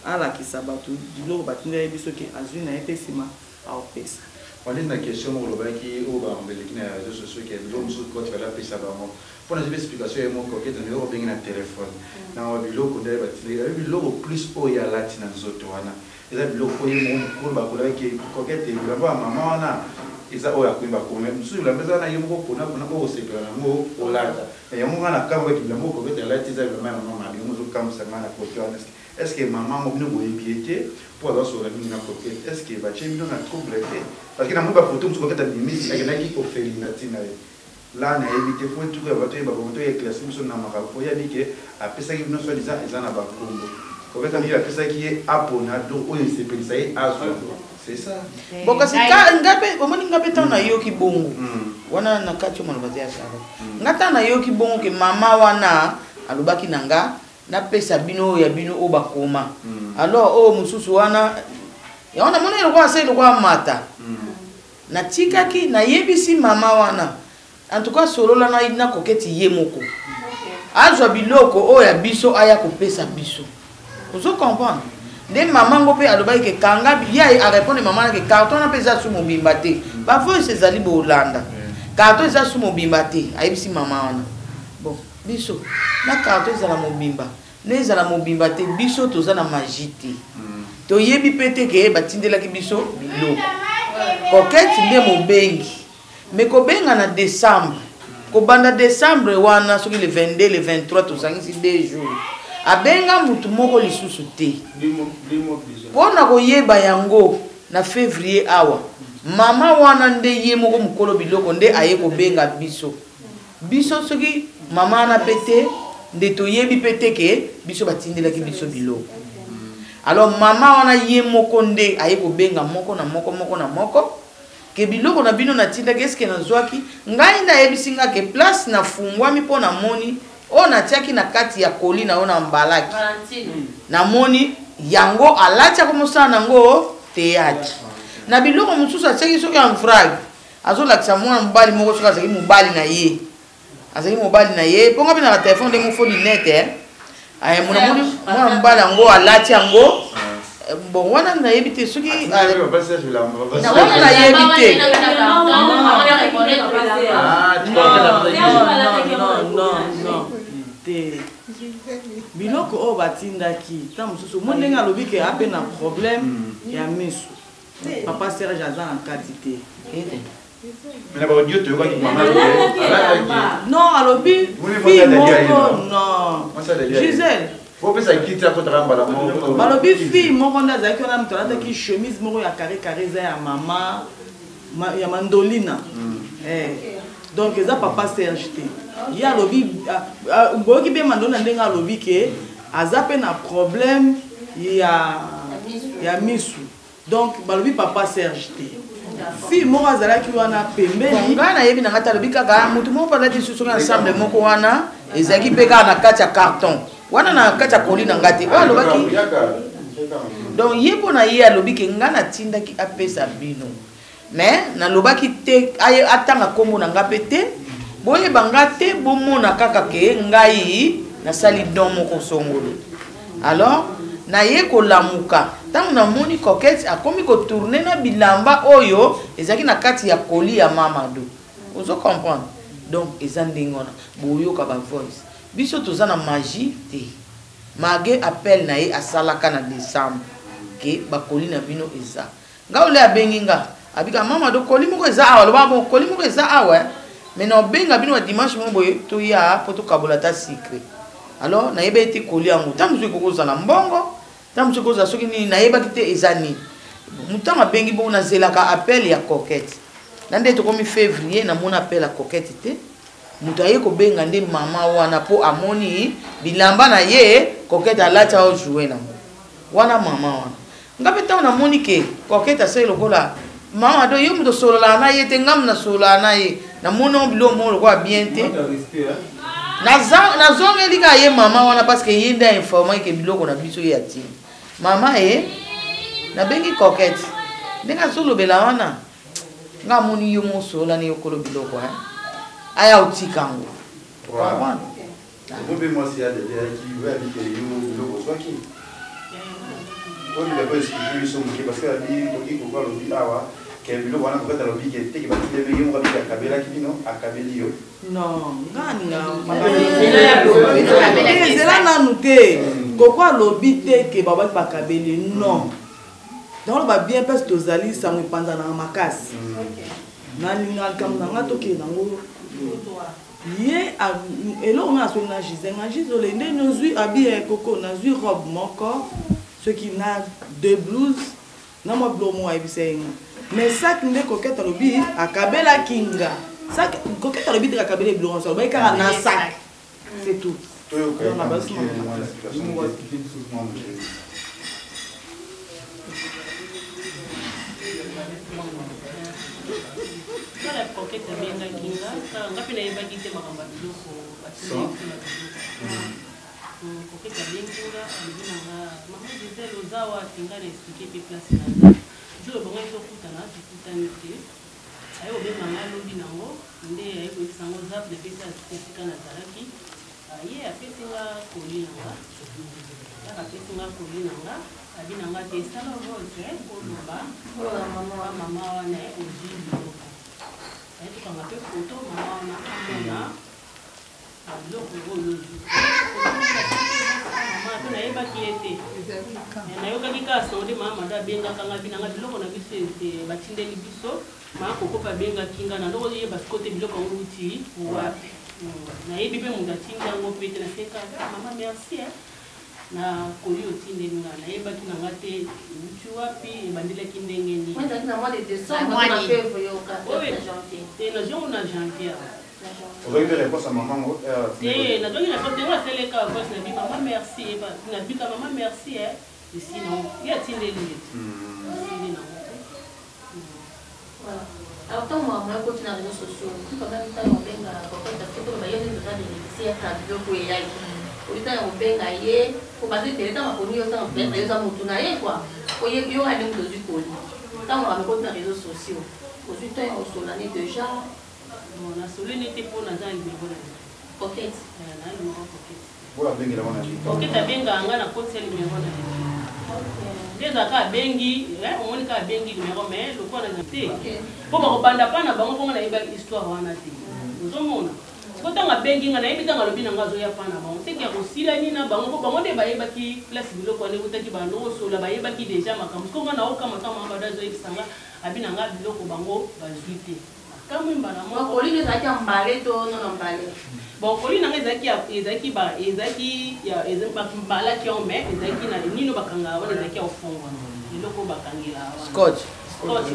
alakisa bato biloko batindeli biso ke azwi na ye mpe nsima aopesa on a question pour le qui au bas en Belgique les réseaux sociaux qui est l'homme sur quoi tu vas la pesa bango pour une explication et mon coquet de numéro bien na téléphone na wa biloko ndele batile biloko plus o ya latina nzoto wana eza biloko ye mon ko ba ko la ki coquet e bilamba mama wana eza o ya kuimba ko même sur la meza na yemo ko na ko sepela ngo o lata e yemo na kamba ki bilamba ko coquet la tiza bilamba mama bi mo zo kam sanga na ko wana est-ce que maman mo bino boye piété pour avoir sur la ligne na coquet est-ce que va chez nous na compléter parce que na mo ba photo mo coquet de misi ak na ki ko felinati na là na éviter faut tout va to ba moto ya classe mo na makapo ya bike apesa ki bino so disant ezana ba kombo coquet ami apesa ki apona do o se pelisa e azo c'est ça bon kasi ngape omoni ngape tana yoki bongo wana na kati mo na bazia sala ngata na yoki bongo ke mama wana alobaki nanga na pesa bino ya bino o bakoma alors o mususu wana ya wana mona ile kwa selo kwa mata na tikaki na yebisi mama wana en tout cas solola na koketi ye moko azwa biloko o ya biso aya ko pesa biso vous comprenez nde mama ngo pe alobaki ke kanga ya a répondre mama na ke carton na pesa su mobimba te ba fo se zali bo Hollanda carton eza su mobimba te ayebisi mama wana bon biso na carton ezala mobimba nezala mobimba te biso toza na magie te toyebi pete ke batindelaki biso biloko koketi nde mobengi mais kobenga na décembre kobanda décembre wana soki le 22 le 23 tozangisi 2 jours abenga mutu moko lisusu te mpona koyeba yango na février awa mama wana nde ye moko mokolo biloko nde aye kobenga biso soki mama na pete nde toyebi pete ke biso batindelaki biso biloko alors mama wana ye moko nde aye kobenga moko na moko ke biloko na bino natindaki eske nazwaki ngai nayebisi nga ke place na fungwami mpo na moni o na tiaki na kati ya koli na ona mbalaki na moni yango alatia comme ça nango théâtre na biloko mususu atiaki soki en frag azolakisa mwana mobali moko soki azali mobali na ye azali mobali na ye ponga mpe na telefone ndenge fo linete mona mobali yango alati yango bon wana nayebi te soki na wana nayebi te te biloko oyo batindaki ta mosusu mo ndenge alobi ke ape na problème ya miso papa Serge aza na kati te non alobi fille moko non Gisèle balobi fille moko nde azalaki wana moto alataki chemise moko ya carré carré eza ya mama ya mandolina donc eza papa Serge te ye alobi boyoki mpe mandolina ndenge alobi ke aza mpe na problème ya misu donc balobi papa Serge te fille moko azalaki wana pembeni ngai nayebi na ngai te alobi kaka motu moko balati soki ensemble moko wana ezalaki mpe kaka na kati ya carton wana na kati ya koli na ngai te oyo alobaki donc ye mpo na ye alobi ke ngai natindaki apesa bino mais nalobaki te atanga nkombo na ngai mpe te boyeba ngai te bomona kaka ke ngai nasali don moko songolo alors naye kolamuka ntango namoni Coquette akomi kotourne na bilamba oyo ezalaki na kati ya koli ya Mamadou ozo comprendre donc eza ndenge wana boyoka bavoice biso toza na magie te mage appel na ye asalaka na décembre ke bakoli na bino eza nga ole abengi nga abika Mamadou koli moko eza awa loba bon koli moko eza awa mais na obenga bino wa dimanche moko boye toya po tokabola ta secret alors nayeba ete koli yango ntango mosusu ekokozala mbongo ntango mosusu ekozala soki nini nayebaki te eza nini motango abengi bongo nazelaka appel ya Coquette na nde tokomi février namona appel ya Coquette te moto aye kobenga nde mama wana po amoni bilamba na ye Coquette alati aojoue nango wana mama wana nga mpe ntango namoni ke Coquette asali lokola mama do yo moto osolola na ye te ngamu nasolola na ye namoni o biloko moko lokola bien te nazongeli kaka ye mama wana parce que ye nde ainformaki ke biloko na biso ye atini mama nabengi Coquette ndenge azolobela wana nga amoni yo mosolola ne yokolo biloko aya otika yango ezela nanu te koko alobi te ke babaki bakabeli non donc babien mpesi tozali sango epanzanaka makasi nalinga likambo na nga tokende nango ye eloko nga asoli na Gisèle nga Gisèle nde nozwi abi ya koko nazwi robe moko soki na deux blouses na mwa biloko moko ayebisa ye nga mais sak nde Coquette alobi akabelaki nga Coquette alobi te akabela biloko nyonso alobaki kaka na sak c'est tout Coquette abengaki nga mpe nayebaki te makambo ya biloko Coquette abengi nga alobi na nga mama Gisèle oza awa tinga na explike mpe place naza jour ebongo tokutana tokutani te aye kobenga nga alobi nango nde aye koyebisa yango zap nepesa esika nazalaki ye apesi nga koli na nga yaka apesi nga koli na nga abi na nga te esala vote oloba mama wana ozwi biloko aye tokanga mpe foto mama wana amona biloko oyo ozwi mama mpe nayebaki ye te nayokaki kaka sonde mama mado abengaka nga binanga biloko na biso batindeli biso maa kokopa abengaki nga na ndoko oyeba siko te biloko yango uti wapi nayebi mpe moto atindi yango mpe te naseka mama merci na koli otindeli nga nayebaki na nga te uti wapi ebandelaki ndenge nini na jongo na janvier Aujourd'hui, les réponses à maman. Nazongi na pote wa seleka wa poste na bi maman merci na bika maman merci sinon ya tindeli. Alors, tant que moi, je continue dans les réseaux sociaux, tout comme même temps, on baigne à côté parce que pour le bailler, nous avons bénéficié à vidéo pour y aller. Pour le temps, on baigne à y pour passer le temps, on a connu autant de baigne, ils ont monté à y quoi. Pour y aller, il y a des choses du colis. Tant on a continué dans les réseaux sociaux. Aujourd'hui, on se l'année déjà. On a solé n'était pas dans un numéro. Pocket. Voilà, bien évidemment. Pocket a bien gagné à côté du numéro. Déjà ka bengi on ka bengi numéro mais le quoi na té po ba ko banda pa na bango ko na iba histoire wana té uzomona ko tanga bengi ngana ibita ngalo bina ngazo ya pana bango té ke ko sila ni na bango ko bango de ba yeba ki place bilo ko ne utaki ba no so la ba yeba ki déjà makam ko ngana o kama kama ba dazo ibisanga abina nga bilo ko bango ba zuite kama mbana mo ko li za ka mbale to no mbale bon koli na ezaki ya mbala ki on met ezaki na nino bakanga wana ezaki ofungwa iloko bakangila wana scotch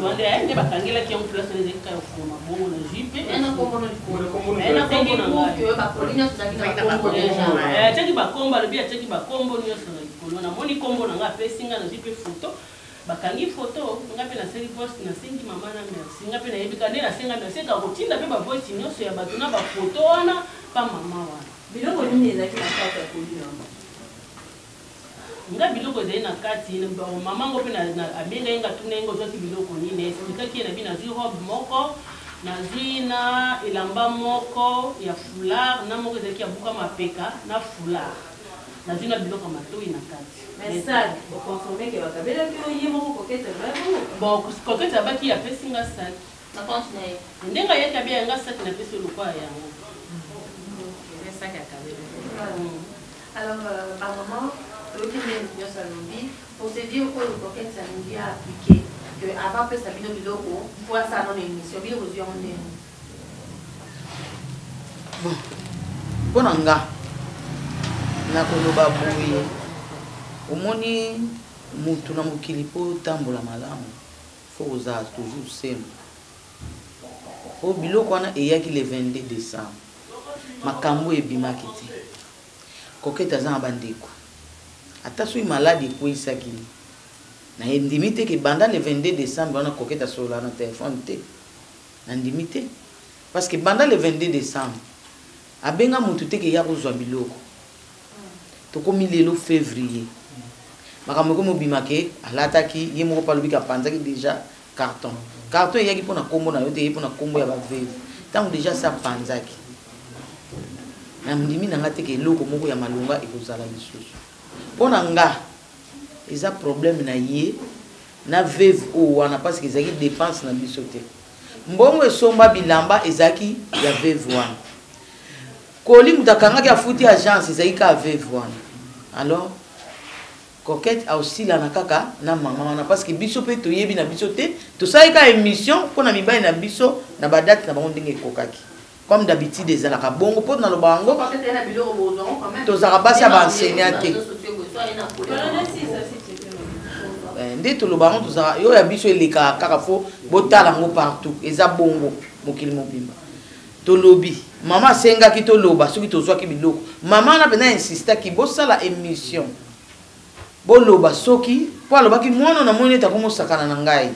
wande ne bakangila ki on place ezaki ka ofungwa bongo na jipe ena kombo no kombo na que ba koli na zaki na kombo déjà teki bakombo le bia teki bakombo nyo sana ikolo na moni kombo na nga pesinga na jipe photo bakangi photo ngape na seli post na sengi mama na merci ngape na yebika ne na senga merci ka kotinda pe ba voice nyonso ya bato na ba photo wana pa mama wana biloko nini ezaki na kati ya koli na nga biloko ezali na kati mama ngo mpe abenga ye nga tuna ye ngo ozwaki biloko nini esiplikaki ye na bi nazwi robe moko nazwi na elamba moko ya foulard na moko ezalaki ya buka mapeka na foulard nazwi na biloko matoi na kati message oconfirme ke bakabelaki oye moko kokete vraiment bon kokete abaki apesi nga saki na compte na ye ndenge ayaki abi yanga saki napesi lokwa yango alors par moment loki ndenge nyonso alobi pour se dire oyo kokete alingi appliqué que avant mpe sabino biloko mpo asala na émission biloko ozwi yango ndenge bon mpo na nga nakoloba boye omoni mutu na mokili mpo otambola malamu fo kozala toujours semble po biloko wana eyaki le 22 décembre makambo ebimaki te kokete aza na bandeko ata soki maladi ekweyisaki na ndimi te ke banda le 22 décembre wana kokete asolola na telefone te na ndimi te parce que banda le 22 décembre abenga mutu te ke ya kozwa biloko tokomi lelo février makambo ekomi obima ke alataki ye moko mpe alobi apanzaki déjà carton eyaki mpona nkombo na yo te ye mpona nkombo ya baveve ntango déjà sa apanzaki na ndimi na nga te ke eloko moko ya malonga ekozala lisusu mpona nga eza problème na ye na veve oyo wana parce que ezalaki dépense na biso te mbongo esomba bilamba ezalaki ya veve wana koli mutu akangaki afuti agence ezalaki ka veve wana alors kokete ausila na kaka na mama wana parce que biso mpe toyebi na biso te tosali ka émission mpona mibali na biso na badate na bango ndenge ekokaki comme d'habitude ezalaka bongo mpo naloba yango tozalaka basi ya baenseignant te nde toloba yango tozalaka yo ya biso elekaka kaka fo botala yango partout eza bongo mokili mobimba tolobi mama asengaki toloba soki tozwaki biloko mama wana mpena insistaki bosala émission boloba soki po alobaki mwana na moni ete akomosakana na ngai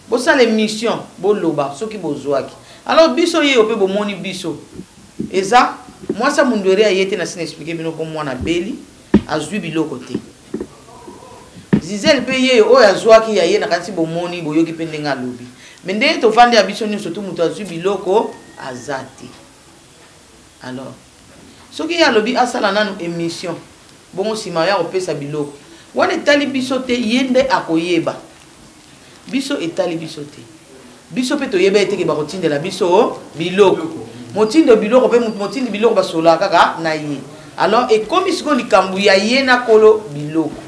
bosala émission boloba soki bozwaki alors biso ye ope bomoni biso eza mwasa mundwere aye te nasina expliquer bino ko mwana beli azwi biloko te Zizel pe ye oyo azwaki ya ye na kanisi bomoni boyoki pe ndenge alobi mais ndenge tovandi ya biso nyonso tu mutu azwi biloko azate alors soki ye alobi asala nanu émission bongo nsima ya kopesa biloko wana etali biso te ye nde akoyeba biso etali biso te biso pe toyeba ete ke bakotindela biso biloko motindo biloko pe motindi biloko basola kaka na ye alors ekomi siko likambo ya ye na kolo biloko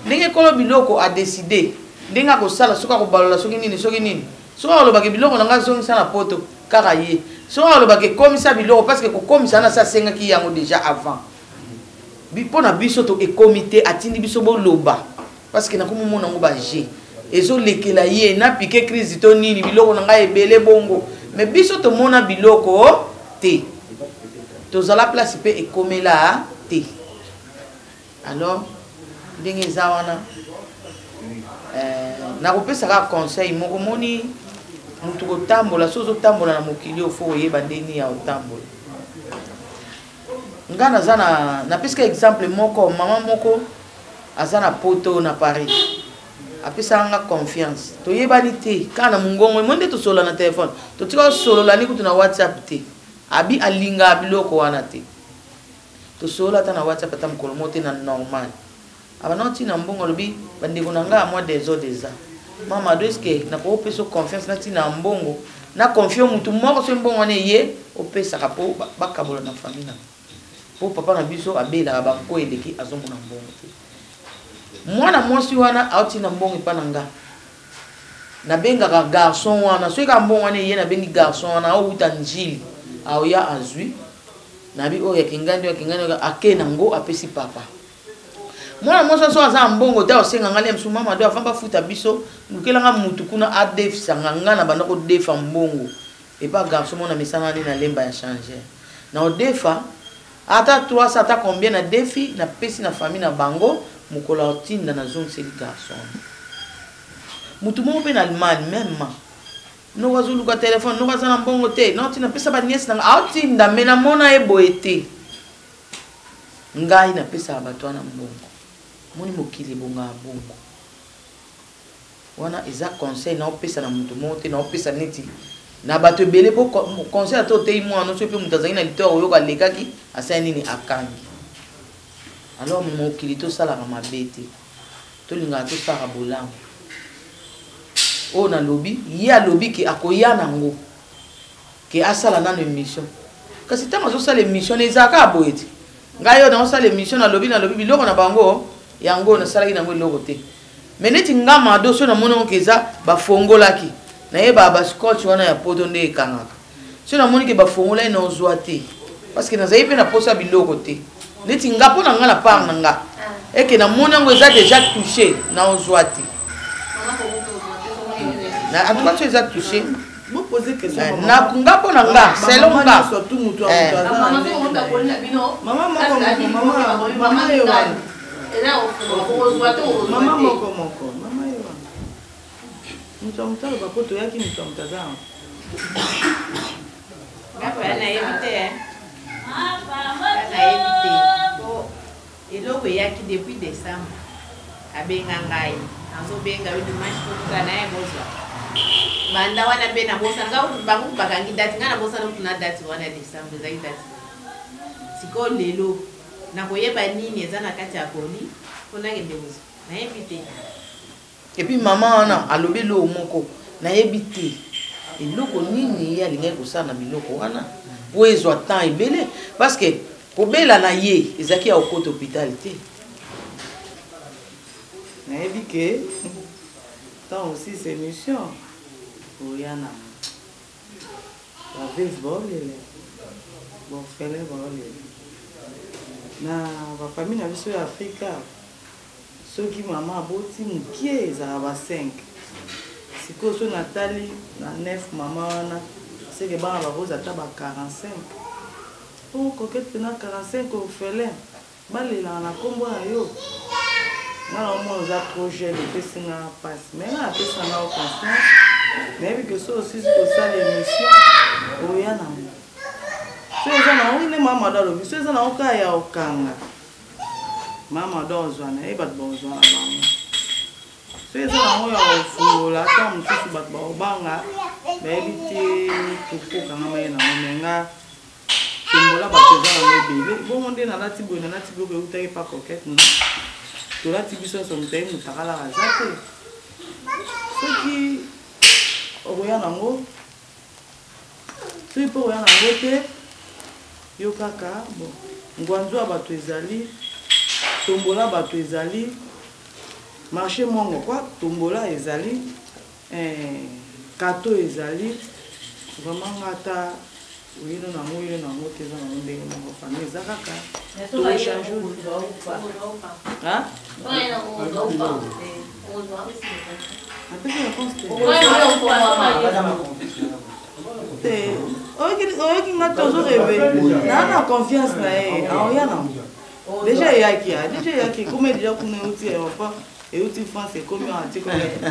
ndenge kolo biloko a décidé ndenge akosala soki akobalola soki nini soki alobaki biloko na nga zongisa na poto kaka ye soki alobaki ekomisa biloko parce que kokomisa na sa asengaki yango déjà avant mpona biso to ekomi te atindi biso boloba parce que nakomomona yango baje ezolekela ye na pike crise to nini biloko na ngai ebele bongo mais biso tomona biloko te tozala place pe ekomela te alors ndenge eza wana nakopesaka conseil moko moni mutu kotambola so ozotambola na mokili ofo oyeba ndeni ya otambola nga naza na peska exemple moko mama moko aza na poto na Paris apesaka nga confiance toyebani te kaka na mongongo mo nde tosolola na telefone totika kosolola ni kutu na WhatsApp te abi alinga biloko wana te tosolola ata na WhatsApp ata mokolo mo te na normal abana ntina mbongo alobi bandeko na nga moi des eaux déjà mama do eske nakopesa confiance na ntina mbongo na confie mutu moko so mbongo wana ye opesaka po bakabola na famille na po papa na biso abelaka bakoeleki azomona mbongo te mwana mwasi wana auti na mbongo epa na nga nabengaka garçon wana soki ka mbongo wana ye nabengi garçon wana aouta njili aoya azwi nabi oyo yakingandi ake nango apesi papa mwana mwasi so aza mbongo te osenga ngali msu mama do afamba futa biso lukelanga mutu kuna adefisanga nga na banda kodefa mbongo epa garçon mona misana ni na lemba ya changer na odefa ata 300 ata combien na defi na pesi na famille na bango mukola otinda na zone seli garçon mutu mo pe na Allemagne même no wazuluka téléphone no wazana mbongo te no tina pesa ba nièce na otinda mena mona eboete ngai na pesa abatwa na mbongo moni mokili bonga bongo wana eza conseil na opesa na mutu mo te na opesa neti na bato ebele po conseil ato te mwana so pe mutu azangi na litoire oyo kalekaki asali nini akangi alors mokili tosalaka mabe te tolingaka tosala bolamu oyo nalobi ye alobi ke akoya nango ke asala nano émission kasi ntango azosala émission ezalaka aboye te ngai oyo naosala émission nalobi biloko na bango yango nasalaki nango eloko te me neti ngama do so namoni ngo keza bafongolaki nayeba bascotch wana ya poto nde ekangaka so namoni ke bafongola na ozwa te parce que nazali pe na posa biloko te neti nga mpo na nga na part na nga eke namoni yango eza déjà touché na ozwa te en tout cas tu eza touché na nga mpo na nga selon nga mama moko mutu ya mutalo bapoto oyaki mutu ya mutaza ngapo yanayebi te yanayebi te po eloko eyaki depuis décembre abenga ngai azobenga yo dimanche kokuta naye bozwa banda wana mpe nabosana nga bango bakangi dati nga nabosana kuna dati wana décembre ezali dati sikoyo lelo nakoyeba nini eza na kati ya koli mpo nakende bozwa nayebi te epuis mama wana alobi eloko moko nayebi te eloko nini ye alingaki kosala na biloko wana po ezwa temps ebele parce que kobela na ye ezalaki ya okota hôpital te nayebi ke tant aussi c'est émission oya na bavese baolele bofele baolele na bafamille na biso ya afrika soki mama aboti mokie ezala ba 5 sikoyo so natali na 9 mama wana seke bana babozi ata ba 45 po kokete pena 45 orphelin balelaka na nkombo na yo nga na omona oza trop jeune epesi nga mpasi me nga napesi na nga o confiance nayebi ke so osisi kosala émission oya nango so eza nango nde mama do alobi so eza nango kaka ya okanga mama do ozwana ye bato baozwana bango so eza nango ya kofungola ata mosusu bato baobanga bayebi te tokokanga maye nango me nga tombola bato eza nango ebele bongo nde nalati boye nalati biloko eutaki pa coquette na tolati biso nyonso moto ayi motakalaka aza te soki okoya nango soki mpo okoya nango te yo kaka bon ngwanzo ya bato ezali tombola bato ezali marché mongo kwa tombola ezali kato ezali vraiment ngata oyino nango te eza nango ndenge moko famille eza kaka toechange apesi te oyoki nga tozoreve naa na confiance na ye aoya nango déjà eyaki kome déjà kuna euti aéroport euti France ekomi anti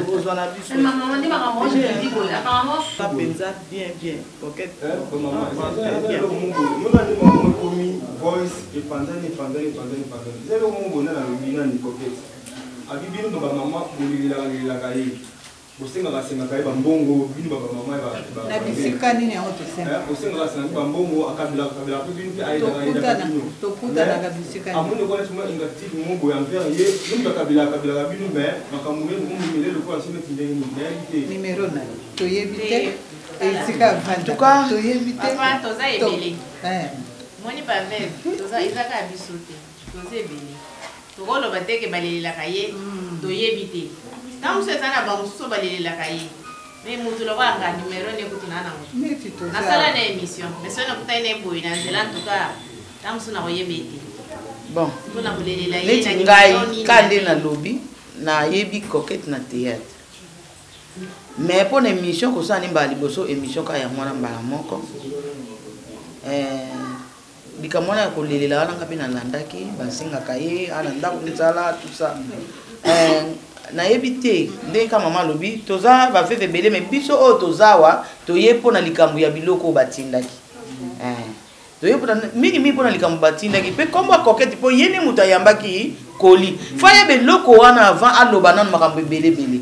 kozwa na biso maman ndi makambo ndi bola maman ça penza bien coquette komi voice epanzani zelo mungu na lobina ni coquette abibino baba mama bolilaka ye bosenga kaye bambongo bino baba mama na bisika nini yango tosenga bosenga bambongo akabila pe bino pe ayeda tokutana ka bisika amuno kona tuma ingati mungu ya mvera ye bino kabila bino mais makamule mungu mele lokwa sime tindeni ni numéro na toyebite esika tuka toyebite papa toza ebele moni baveve toza ezaka biso te toza ebele tokoloba teke balelelaka ye toyebi te ntango mosusu eza na bamosusu balelelaka ye me motu lokolanga numero nde kutuna nango nasala na émission mais soki nakutani na eboye na nzela ntuka ntango mosusu nakoyeba ete bon mpona kolelela ye neti ngai ka nde nalobi nayebi coquette na théâtre mais mpona émission kosala ni mbala liboso émission ka ya mwana mbala moko likambo wana ya kolelela wana nga mpe nalandaki basengaka ye ana ndako nzala tout ça nayebi te nde ka mama alobi toza baveve ebele me biso oyo tozawa toye mpona likambo ya biloko oyo batindaki toye mingi mpona likambo batindaki mpe kombo ya coquette mpo ye nde moto ayambaki koli fo ayeba eloko wana avant aloba nano makambo ebelebele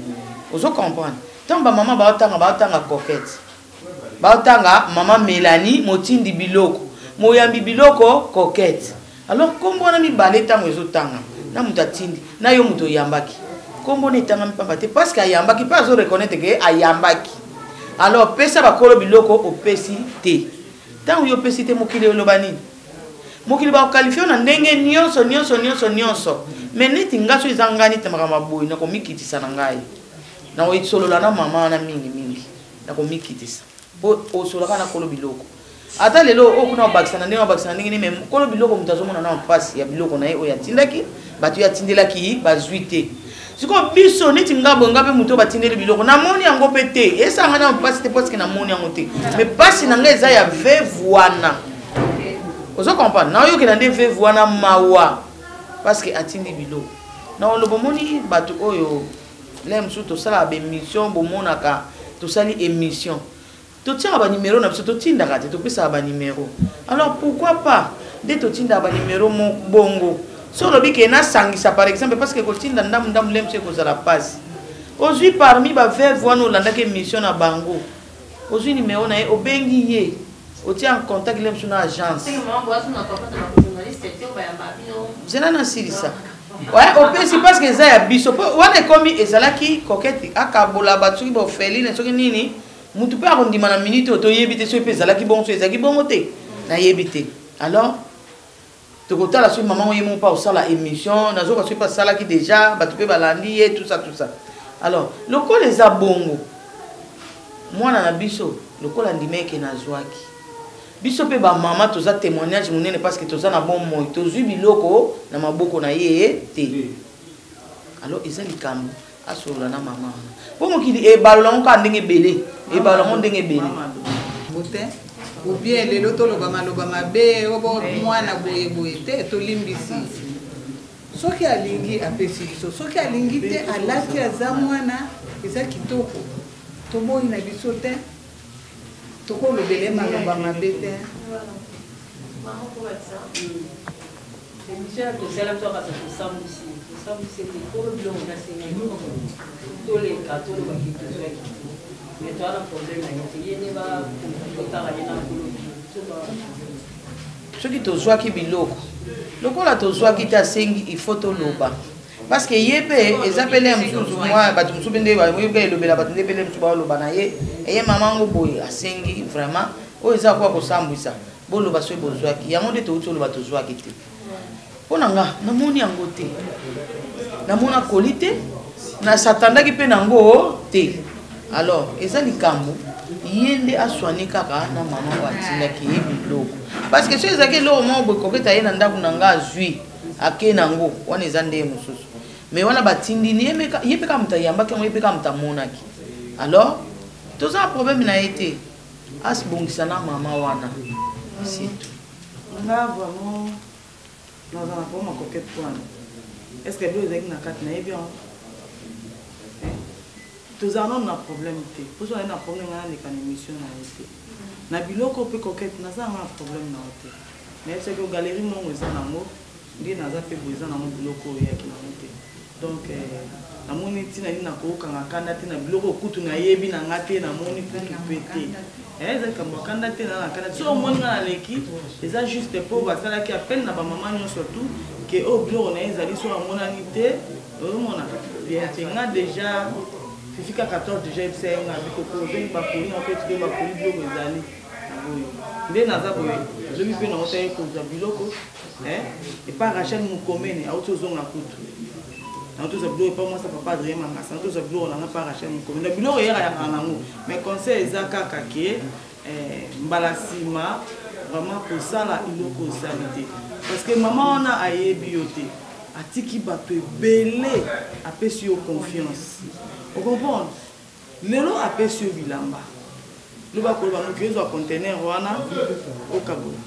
ozo comprendre ntango bamama baotanga coquette baotanga mama Mélanie motindi biloko moyambi biloko coquette alors kombo wana mibale ntango ezotanga na moto atindi na yo moto oyambaki kombo na etanga mipamba te parce que ayambaki mpe azoreconnaitre ke ayambaki alors pesa bakolo biloko opesi te ntango yo opesi te mokili oloba nini mokili bakokalifio na ndenge nyonso me neti nga so eza ngai nitamaka maboyi nakomikitisa na ngai nakoisolola na mama wana mingi nakomikitisa po osolaka na kolo biloko ata lelo oyo kuna obakisana ndenge nini me kolo biloko moto azomona na mpasi ya biloko na ye oyo atindaki bato oyo atindelaki bazwi te sikoyo biso neti nga boye nga mpe moto oyo batindeli biloko namoni yango mpe te esanga na mpasi te parceke namoni yango te me mpasi na ngai eza ya veve wana ozo comprendre naoyokela nde veve wana mawa parceke atindi biloko na olobo moni bato oyo le mosusu tosalaka baémission bomonaka tosali émission totiaka banimero na biso totindaka te topesaka banimero alors pourquoi pas nde totindaka banimero bongo so olobi ke nasangisa par exemple parce que kotinda ndambu le mosusu ekozala mpasi ozwi parmi baveve wana olandaki émission na bango ozwi nimero na ye obengi ye otia en contact le mosusu na agence zela nasilisa opesi parce que eza ya biso po wana ekomi ezalaki coquette akabola bato soki baofeline soki nini mutu mpe akondima na minute oyo toyebi te soki mpe ezalaki bongo so ezalaki bongo te nayebi te alors tokotala soki mama oye mo mpa osala émission nazoka soki mpe asalaki déjà bato mpe balandi ye tout ça alors lokola eza bongo mwana na biso lokola ndima eke nazwaki biso pe ba mama toza témoignage monene parce que toza na bon moi tozwi biloko na maboko na ye te alors eza likambo asolola na mama po mokili ebalola ngo ka ndenge ebele ebalola ngo ndenge ebele bote ou bien lelo toloba maloba mabe obo mwana boye te tolimbisi soki alingi apesi biso soki alingi te alati aza mwana eza kitoko toboyi na biso te tokolobele maloba mabe te soki tozwaki biloko lokola tozwaki te asengi ifo toloba parce que ye mpe eza mpe le mosusu mwa bato mosusu mpe nde bayoka elobela bato nde mpe le mosusu baoloba na ye eye mama ngo boye asengi vraiment oyo eza kwa kosambwisa boloba soki bozwaki yango nde touti oloba tozwaki te mpo na nga namoni yango te namona koli te nasatandaki mpe nango te alors eza likambo ye nde aswani kaka na mama oyo atindaki ye biloko parce que so ezalaki eloko moko boye koketa ye na ndako na nga azwi ake nango wana eza nde ye mosusu mais wana batindini ye mpe ka moto ayambaki yango ye mpe ka moto amonaki alors toza na problème na ye te asibongisa na mama wana situ nga vraiment nazala mpo makoquette wana est ce que bilo ezalaki na kati nayebi yango tozala nano na problème te poso na problème ngana leka na émission na ye te na biloko mpe coquette naza nga problème na yo te mais seke galerie mongo eza nango nde naza mpe boye eza nango biloko oyo eyaki nango te donc namoni ntina nini nakokanga kanda te na biloko kutu nayebi na nga te namoni kutu mpe te eza likambo akanda te na nakanda te so omoni nga naleki eza juste mpo basalaki appel na bamama nyonso tout ke oyo biloko na ye ezali so amonani te ozomona bien te nga déjà fifika 14 déjà ebisa ye nga bikoko obengi bakoli na mpe tude bakoli biloko ezali boye nde naza boye azomi mpe nango taye kozwa biloko epa Rachel Mukomene auti ozonga kutu nango biloko epa mwasa papa Adrien Mangasa nango tozwa biloko nanga pa Rachel Mukomene na biloko eyaka yaka nango mais conseil eza kaka ke mbala nsima vraiment kosala iloko osali te parce que mama wana ayebi yo te atiki bato ebele apesi yo confiance ocomprendre lelo apesi yo bilamba loba koloba noki ezwa contener wana okabola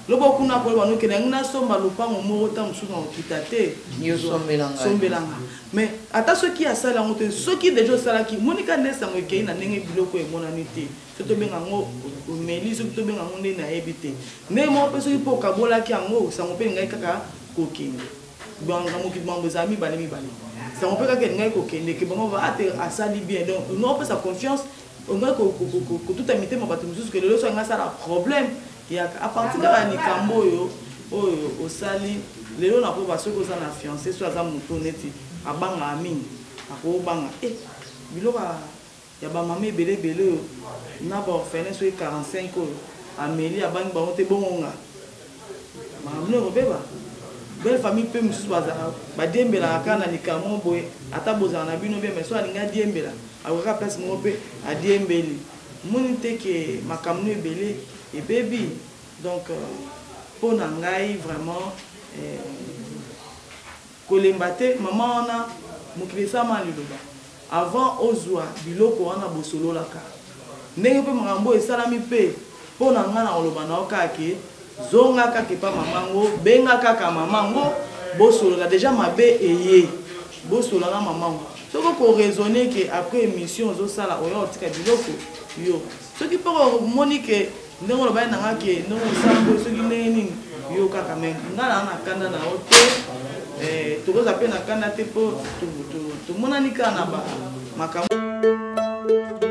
loba okuna koloba noki nangi nasomba lopango moko ta mosusu na okita te sombelanga mais ata soki asali yango te soki deja osalaki monika nde sango ekei na ndenge biloko emonani te so tobenga yango omeli soki tobenga yango nde nayebi te ndenge moko mpe soki mpo okabolaki yango sango mpe ngai kaka kokende banga mokili bango ezala mibale sango mpe kaka ngai kokende ke bango ate asali bien donc no opesa confiance ongai kotuta mitema bato mosusu ke lelo so anga asala problème yaka apartir kaka likambo oyo osali lelo nakoba soki oza na fiancé so aza moto neti abanga mingi akobanga biloko ya bamama ebele oyo na baorphelin soki 45 oyo ameli abangi bango te bongonga makambo ekobeba belle famille mpe mosusu badiembelaka kaka na likambo boye ata bozala na bino bien mais so alingi adiembela akokaka place moko mpe adiembeli moni te ke makambo ebele ebebi donc mpo na ngai vraiment kolemba te mama wana mokili esama liloba avant ozwa biloko wana bosololaka ndenge mpe makambo esalami mpe mpo na ngai na koloba na yo kaka ke zonga kaka epa mamango benga kaka mamango bosolola déjà mabe eye bosolanga mamango soki koraisonne ke après émission ozosala oya otika biloko yo soki mpo omoni ke ndenge olobai nanga ke ndenge osala boye soki ndenge nini yo kaka me nga na na kanda na yo te tokoza mpe na kanda te mpo tomonani kaka na makambo